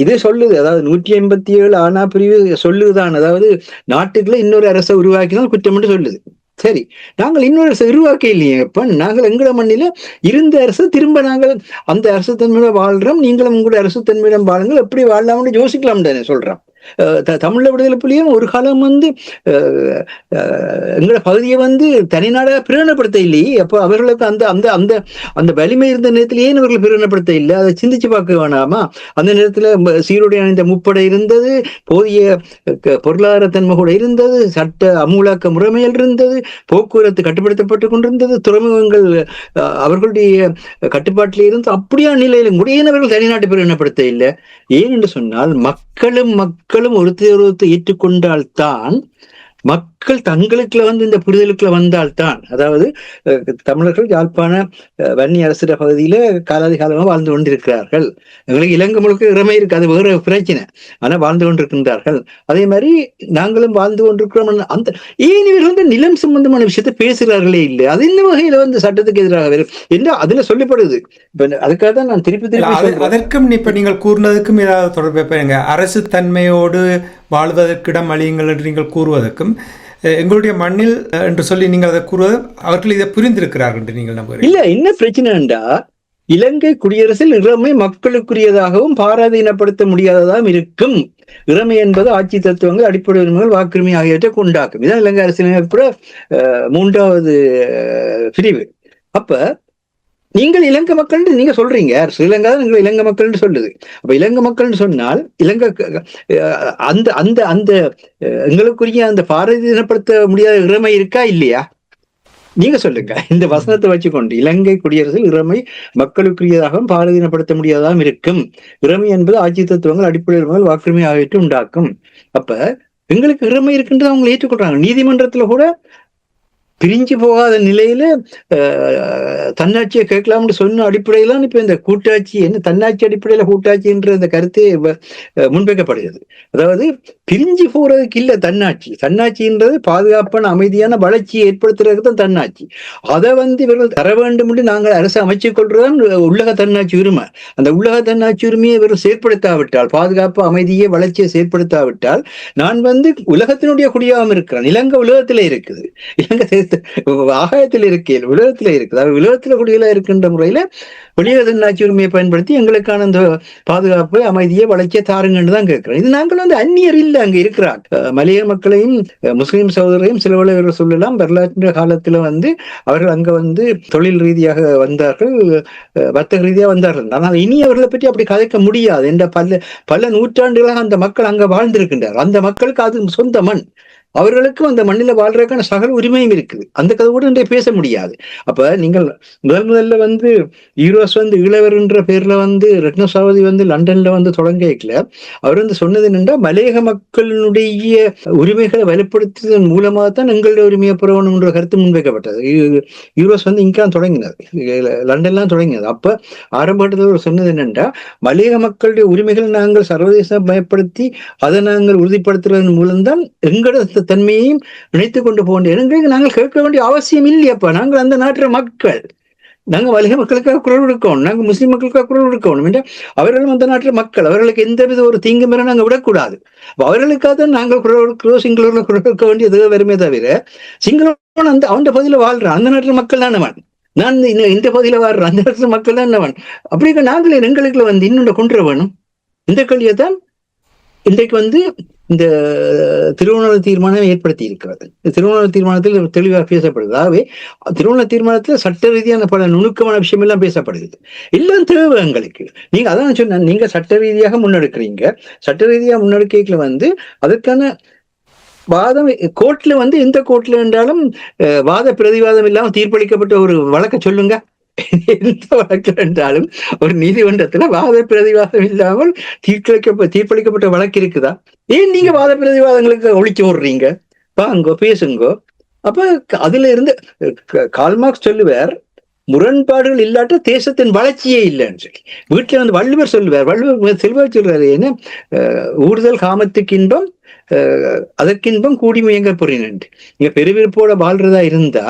இது சொல்லுது. அதாவது 157 ஆனா பிரிவு சொல்லுதான். அதாவது நாட்டுக்குள்ள இன்னொரு அரசை உருவாக்கினால் குற்றம் என்று சொல்லுது. சரி, நாங்கள் இன்னொரு அரசை உருவாக்க இல்லையே. இப்ப நாங்கள் எங்களோட மண்ணில இருந்த அரசு திரும்ப நாங்கள் அந்த அரசு தன்மையில வாழ்றோம், நீங்களும் உங்களோட அரசு தன்மையிடம் வாழுங்கள், எப்படி வாழலாம்னு யோசிக்கலாம் தானே சொல்றோம். தமிழ விடுதலை புலியும் ஒரு காலம் எங்களோட பகுதியை தனிநாடாக பிரகடனப்படுத்த இல்லையே. அப்போ அவர்களுக்கு அந்த அந்த அந்த அந்த வலிமை இருந்த நேரத்தில் ஏன் அவர்கள் பிரகடனப்படுத்த இல்லை? அதை சிந்திச்சு பார்க்க வேணாமா? அந்த நேரத்துல சீருடை அணிந்த முப்படை இருந்தது, போதிய பொருளாதார தன்மை கூட இருந்தது, சட்ட அமூலாக்க முறைமைகள் இருந்தது, போக்குவரத்து கட்டுப்படுத்தப்பட்டு கொண்டிருந்தது, துறைமுகங்கள் அவர்களுடைய கட்டுப்பாட்டில் இருந்து. அப்படியான நிலையிலும் கூட ஏன் அவர்கள் தனிநாட்டை பிரகடனப்படுத்த இல்லை? ஏன் என்று சொன்னால் மக்களும் ஒருத்தர் ஏற்றுக்கொண்டால்தான், மக்கள் தங்களுக்குள்ள இந்த புரிதலுக்குள்ள வந்தால்தான், அதாவது தமிழர்கள் யாழ்ப்பாண வன்னி அரசு பகுதியில காலாதி காலமாக வாழ்ந்து கொண்டிருக்கிறார்கள். எங்களுக்கு இலங்கை முழுக்க இறமை இருக்கு, அது வேற பிரச்சனை. ஆனா வாழ்ந்து கொண்டிருக்கின்றார்கள். அதே மாதிரி நாங்களும் வாழ்ந்து கொண்டிருக்கிறோம். அந்த ஏன் இவர்கள் நிலம் சம்பந்தமான விஷயத்தை பேசுகிறார்களே இல்லை? அது என்ன வகையில சட்டத்துக்கு எதிராக வரும் என்று அதுல சொல்லப்படுது. இப்ப அதுக்காக தான் நான் திருப்பி அதற்கும் இப்ப நீங்கள் கூறினதுக்கும் ஏதாவது தொடர்பு, அரசு தன்மையோடு வாழ்வதற்கிடம் அழியுங்கள் என்று நீங்கள் கூறுவதற்கும் எங்களுடைய மண்ணில் என்று சொல்லி நீங்கள் அதை கூறுவது அவர்கள் இதை புரிந்திருக்கிறார்கள் என்று நீங்கள் நம்புகிறீர்கள்? இல்ல, என்ன பிரச்சனைண்டா, இலங்கை குடியரசில் இறமை மக்களுக்குரியதாகவும் பாராதீனப்படுத்த முடியாததாகவும் இருக்கும். இறமை என்பது ஆட்சி தத்துவங்கள், அடிப்படை உரிமைகள், வாக்குரிமை ஆகியவற்றை கொண்டாக்கும். இதான் இலங்கை அரசியலமைப்பு 3வது பிரிவு. அப்ப நீங்கள் இலங்கை மக்கள் நீங்க சொல்றீங்க, ஸ்ரீலங்கா தான் நீங்கள் இலங்கை மக்கள் சொல்லுது. அப்ப இலங்கை மக்கள் சொன்னால் இலங்கை அந்த அந்த அந்த எங்களுக்குரிய அந்த பாரதீனப்படுத்த முடியாத இறமை இருக்கா இல்லையா? நீங்க சொல்லுங்க. இந்த வசனத்தை வச்சுக்கொண்டு இலங்கை குடியரசில் இறமை மக்களுக்குரியதாகவும் பாரதீனப்படுத்த முடியாதாகவும் இருக்கும். இறமை என்பது ஆட்சி தத்துவங்கள், அடிப்படை உரிமைகள், வாக்குரிமை ஆகியவற்றை உண்டாக்கும். அப்ப எங்களுக்கு இறமை இருக்குன்றது அவங்க ஏற்றுக்கொள்றாங்க. நீதிமன்றத்துல கூட பிரிஞ்சு போகாத நிலையில தன்னாட்சியை கேட்கலாம்னு சொன்ன அடிப்படையிலாம் இப்ப இந்த கூட்டாட்சி என்ன தன்னாட்சி அடிப்படையில கூட்டாட்சி என்ற இந்த கருத்து முன்வைக்கப்படுகிறது. அதாவது பிரிஞ்சு போறதுக்கு இல்ல தன்னாட்சி. தன்னாட்சின்றது பாதுகாப்பான அமைதியான வளர்ச்சியை ஏற்படுத்துறதுக்கு தான் தன்னாட்சி. அதை இவர்கள் தர வேண்டும் என்று நாங்கள் அரசு அமைச்சு கொள்றதுதான் உள்ளக தன்னாட்சி உரிமை. அந்த உள்ளக தன்னாட்சி உரிமையை இவர்கள் செயற்படுத்தாவிட்டால், பாதுகாப்பு அமைதியை வளர்ச்சியை செயற்படுத்தாவிட்டால், நான் உலகத்தினுடைய குடியாகவும் இருக்கிறேன். இலங்கை உலகத்திலே இருக்குது, இலங்கை ஆகாயத்தில் இருக்கேன், உலகத்திலே இருக்குது. அதாவது உலகத்துல குடியில இருக்கின்ற முறையில வெளிய தன்னாட்சி உரிமையை பயன்படுத்தி எங்களுக்கான அந்த பாதுகாப்பு அமைதியை வளர்ச்சியை தாருங்கன்னு தான் கேட்கிறோம். இது நாங்கள் அந்நியர் இல்லை, அங்க இருக்கிறார். மலைய மக்களையும் முஸ்லிம் சகோதரையும் சில வேளைகள் சொல்லலாம். வரலாற்று காலத்துல அவர்கள் அங்க தொழில் ரீதியாக வந்தார்கள், வர்த்தக ரீதியாக வந்தார்கள். ஆனால் இனி அவர்களை பற்றி அப்படி கதைக்க முடியாது. என்ற பல நூற்றாண்டுகளாக அந்த மக்கள் அங்க வாழ்ந்திருக்கின்றார். அந்த மக்களுக்கு அது சொந்த மண். அவர்களுக்கும் அந்த மண்ணில வாழ்றதுக்கான சகல உரிமையும் இருக்குது. அந்த கதை கூட இன்றைய பேச முடியாது. அப்ப நீங்கள் முதல்ல ஈரோஸ் ஈழவர்ன்ற பேர்ல ரத்னசாவதி லண்டன்ல தொடங்கல. அவர் சொன்னது என்னென்றா, மலையக மக்களுடைய உரிமைகளை வலுப்படுத்துவதன் மூலமாக தான் எங்களுடைய உரிமையை பெறணும்ன்ற கருத்து முன்வைக்கப்பட்டது. ஈரோஸ் இங்கதான் தொடங்கினது, லண்டன்லாம் தொடங்கினது. அப்ப ஆரம்பத்தில் சொன்னது என்னென்றா, மலையக மக்களுடைய உரிமைகளை நாங்கள் சர்வதேச பயப்படுத்தி அதை நாங்கள் உறுதிப்படுத்துவதன் மூலம்தான் எங்களோட தன்மையையும் நினைத்துக் கொண்டு போக வேண்டிய இடங்களுக்கு நாங்கள் கேட்க வேண்டிய அவசியம் இல்லையப்பா. நாங்கள் அந்த நாட்டு மக்கள், நாங்கள் மலைய மக்களுக்காக குரல் கொடுக்கணும், நாங்கள் முஸ்லிம் மக்களுக்காக குரல் கொடுக்கணும் என்ற அவர்களும் அந்த நாட்டு மக்கள், அவர்களுக்கு எந்தவித ஒரு தீங்கு மேல நாங்கள் விடக்கூடாது. அவர்களுக்காக தான் நாங்கள் குரல் கொடுக்கிறோம், சிங்களூர்ல குரல் கொடுக்க வேண்டியது வருமே தவிர, சிங்களவன் அவன் பகுதியில வாழ்றான், அந்த நாட்டு மக்கள் தான் அவன். நான் இந்த பகுதியில வாழ்றேன், அந்த நாட்டு மக்கள் தான் அவன். அப்படி நாங்களே எங்களுக்கு இன்னொன்று கொண்டு வேணும். இந்த கேள்வியை தான் இன்றைக்கு இந்த திருவண்ணாமலை தீர்மானம் ஏற்படுத்தி இருக்கிறது. திருவண்ணாமலை தீர்மானத்தில் தெளிவாக பேசப்படுது. ஆகவே திருவண்ணாமலை தீர்மானத்தில் சட்ட ரீதியான பல நுணுக்கமான விஷயம் எல்லாம் பேசப்படுது. எல்லாம் தேவை எங்களுக்கு. நீங்க அதான் சொன்ன, நீங்க சட்ட ரீதியாக முன்னெடுக்கிறீங்க. சட்ட ரீதியாக முன்னெடுக்கைகளை அதற்கான வாதம் கோர்ட்ல எந்த கோர்ட்ல என்றாலும் வாத பிரதிவாதம் இல்லாம தீர்ப்பளிக்கப்பட்ட ஒரு வழக்க சொல்லுங்க. எந்த வழக்கு என்றாலும் ஒரு நீதிமன்றத்துல வாத பிரதிவாதம் இல்லாமல் தீர்ப்பளிக்கப்பட்ட வழக்கு இருக்குதா? ஏன் நீங்க வாத பிரதிவாதங்களுக்கு ஒழிச்சு விடுறீங்க? வாங்கோ, பேசுங்கோ. அப்ப அதுல இருந்து கால்மார்க்ஸ் சொல்லுவார், முரண்பாடுகள் இல்லாட்ட தேசத்தின் வளர்ச்சியே இல்லைன்னு சொல்லி. வீட்டுல வள்ளுவர் சொல்லுவார், வள்ளுவர் செல்வார் சொல்றாரு, ஏன்னா ஊடுதல் காமத்துக்கு இன்பம் அதற்கின்பம் கூடி முயங்க புரியுன்னு. நீங்க பெருவிருப்போட வாழ்றதா இருந்தா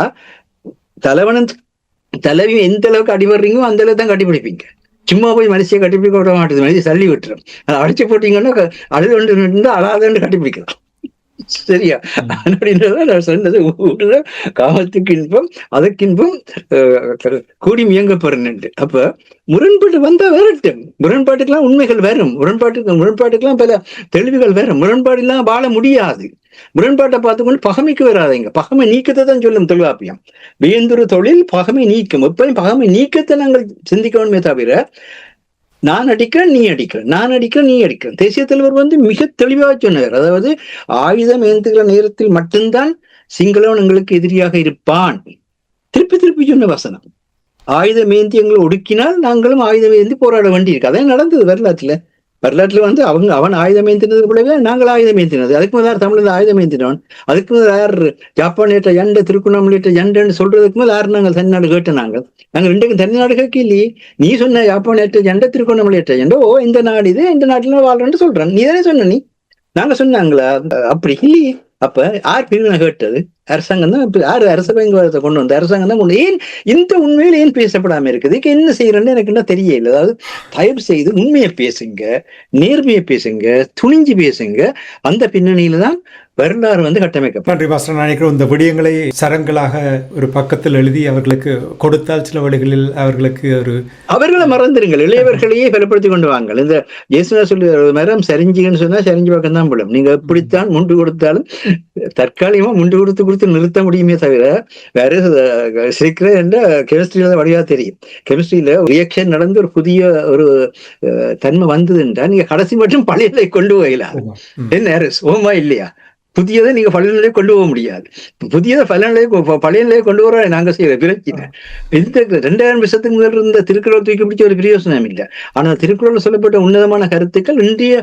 தலைவி எந்த அளவுக்கு அடிபடுறீங்களோ அந்த அளவுக்கு தான் கட்டிப்பிடிப்பீங்க. சும்மா போய் மனுஷியை கட்டிப்பிடிக்க விட மாட்டேது, மனுஷன் தள்ளி விட்டுரும். அதை அடிச்சு போட்டீங்கன்னா அழுது கொண்டு இருந்தா அழாதன்னு கட்டிப்பிடிக்கலாம். சரியா? அப்படின்றத நான் சொன்னது, காமத்துக்கு இன்பம் அதற்கின்பம் கூடி முயங்க போறேன்னு. அப்ப முரண்பாடு வந்தா வரட்டும், முரண்பாட்டுக்கெல்லாம் உண்மைகள் வரும், முரண்பாட்டுக்கெல்லாம் பல தெளிவுகள் வரும். முரண்பாடு எல்லாம் வாழ முடியாது. முரண்பாட்டை பார்த்துக்கொண்டு பகமைக்கு வராதிங்க. பகமை நீக்கத்தை தான் சொல்லும் தொல்காப்பியம். வியந்துரு தொழில் பகமை நீக்கம். எப்பயும் பகமை நீக்கத்தை நாங்கள் சிந்திக்கணுமே தவிர, நான் அடிக்கிறேன் நீ அடிக்கிறேன், நான் அடிக்கிறேன் நீ அடிக்கிறேன். தேசிய தலைவர் மிக தெளிவாக சொன்னார். அதாவது ஆயுதம் ஏந்துகிற நேரத்தில் மட்டும்தான் சிங்களவன் எங்களுக்கு எதிரியாக இருப்பான். திருப்பி திருப்பி சொன்ன வசனம். ஆயுதம் ஏந்தி எங்களை ஒடுக்கினால் நாங்களும் ஆயுதம் ஏந்தி போராட வேண்டி இருக்கு. அதான் நடந்தது வரலாற்றுல. அவன் ஆயுதம் ஏந்தினது கூடவே நாங்கள் ஆயுதம் ஏந்தினது. அதுக்கு முதல் தமிழ்ல ஆயுதம் ஏந்தினவன். அதுக்கு முதல் யார் ஜப்பான் ஏற்ற ஜண்டை, திருக்குணாமலை ஏற்ற ஜண்டுன்னு சொல்றதுக்கு முதல் யார் நாங்கள் தனிநாடு கேட்ட நாங்கள் ரெண்டுக்கும் தனிநாடு கேட்க இல்லையே. நீ சொன்ன ஜப்பான் ஏற்ற ஜண்டை, திருக்குணாமலை ஏற்ற ஜண்டை, ஓ இந்த நாடு இது, இந்த நாட்டுல வாழ்றேன்னு சொல்றேன். நீ தானே சொன்ன, நாங்க சொன்னாங்களா? அப்படி இல்லையே. அப்ப யார் பிரிவினை கேட்டது? அரசாங்கம் தான். யார் அரச பயங்கரத்தை கொண்டு வந்த? அரசாங்கம் தான் கொண்டு. ஏன் இந்த உண்மையில ஏன் பேசப்படாம இருக்குது? என்ன செய்யறேன்னு எனக்கு என்ன தெரியல. அதாவது தயவு செய்து உண்மையை பேசுங்க, நேர்மையை பேசுங்க, துணிஞ்சு பேசுங்க. அந்த பின்னணியில தான் வரலாறு கட்டமைக்க. நன்றி மாஸ்டர். நினைக்கிறோம் இந்த விடயங்களை சரங்களாக ஒரு பக்கத்தில் எழுதி அவர்களுக்கு கொடுத்தால் சில வழிகளில் அவர்களை மறந்துடுங்கள், இளையவர்களையே பலப்படுத்தி கொண்டு வாங்க. இந்த ஜேசுனா சொல்லி மரம் சரிஞ்சுன்னு சொன்னா சரிஞ்சு பக்கம் தான் போடும். நீங்க எப்படித்தான் முண்டு கொடுத்தாலும் தற்காலிகமா முண்டு கொடுத்து நிறுத்த முடியுமே தவிர வேற சீக்கிரம் என்ற கெமிஸ்ட்ரியில வழியா தெரியும். கெமிஸ்ட்ரியில ரியாக்ஷன் நடந்து ஒரு புதிய ஒரு தன்மை வந்ததுன்றா நீங்க கடைசி மட்டும் பழையதை கொண்டு போகலாம். என்ன ஓமா இல்லையா? புதியதை நீங்க பழைய நிலையை கொண்டு போக முடியாது. புதியதை பழைய நிலையை கொண்டு வர நாங்க செய்யற பிரச்சனை. இந்த 2000 வருஷத்துக்கு முதல் இருந்த திருக்குறள் தூக்கி பிடிச்ச ஒரு பிரயோசனம் இல்லை. ஆனா திருக்குறள் சொல்லப்பட்ட உன்னதமான கருத்துக்கள் இன்றைய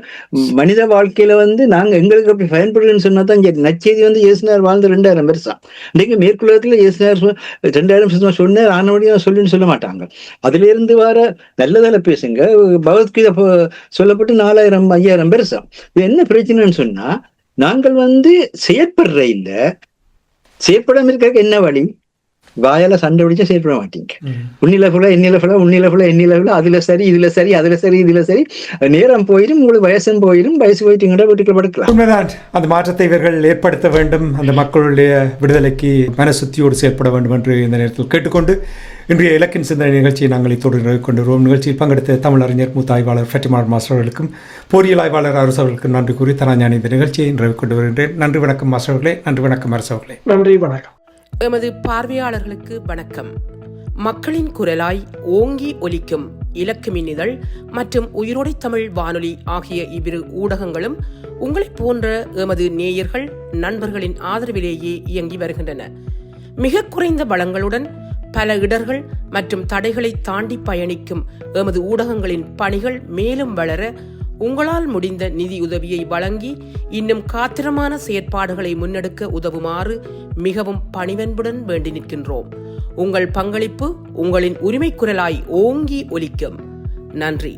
மனித வாழ்க்கையில நாங்க எங்களுக்கு அப்படி பயன்படுதுன்னு சொன்னாதான் சரி. நச்செய்தி இயேசுனார் வாழ்ந்த 2000 வருஷம். இன்னைக்கு மேற்குலகத்துல இயேசுனார் 2000 வருஷம் சொன்னார், ஆனவடியா சொல்லுன்னு சொல்ல மாட்டாங்க. அதுல இருந்து வர நல்லதால பேசுங்க. பகவத்கீதை சொல்லப்பட்டு 4000 5000 வருஷம். இது என்ன பிரச்சனைன்னு சொன்னா, நாங்கள் செயற்படுற இல்ல, செயற்படாம இருக்க என்ன வழி? வாயால சண்டை பிடிச்சா செயற்பட மாட்டீங்க. உன்னில ஃபுல்லா எண்ணில ஃபுல்லா உன்னில ஃபுல்லா எண்ணில ஃபுல்லா அதுல சரி இதுல சரி அதுல சரி இதுல சரி, நேரம் போயிடும், உங்களுக்கு வயசும் போயிடும். வயசு போயிட்டு வீட்டுக்குள்ள படுக்கலாம். உண்மைதான். அந்த மாற்றத்தை இவர்கள் ஏற்படுத்த வேண்டும். அந்த மக்களுடைய விடுதலைக்கு மனசுத்தியோடு செயற்பட வேண்டும் என்று இந்த நேரத்தில் கேட்டுக்கொண்டு இன்றைய இலக்கின் சிந்தனை நிகழ்ச்சியை நாங்கள் இத்தோடு நிறைவு கொண்டிருவோம். நிகழ்ச்சியில் பங்கெடுத்த தமிழறிஞர் மூத்த ஆய்வாளர் ஃபெட்டிமார் மாஸ்டர் அவர்களுக்கும் பொறியியல் ஆய்வாளர் அரசு அவர்களுக்கும் நன்றி கூறி தனாஞானி இந்த நிகழ்ச்சியை நிறைவு கொண்டு வருகின்றேன். நன்றி வணக்கம் மாஸ்டர் அவர்களே. நன்றி வணக்கம் அரசு அவர்களே. நன்றி வணக்கம். எமது பார்வையாளர்களுக்கு வணக்கம். மக்களின் குரலாய் ஓங்கி ஒலிக்கும் இலக்கு மின்னிதழ் மற்றும் உயிரோடை தமிழ் வானொலி ஆகிய இவ்விரு ஊடகங்களும் உங்களைப் போன்ற எமது நேயர்கள் நண்பர்களின் ஆதரவிலேயே இயங்கி வருகின்றன. மிக குறைந்த வளங்களுடன் பல இடர்கள் மற்றும் தடைகளை தாண்டி பயணிக்கும் எமது ஊடகங்களின் பணிகள் மேலும் வளர உங்களால் முடிந்த நிதியுதவியை வழங்கி இன்னும் காத்திரமான செயற்பாடுகளை முன்னெடுக்க உதவுமாறு மிகவும் பணிவன்புடன் வேண்டி நிற்கின்றோம். உங்கள் பங்களிப்பு உங்களின் உரிமை குரலாய் ஓங்கி ஒலிக்கும். நன்றி.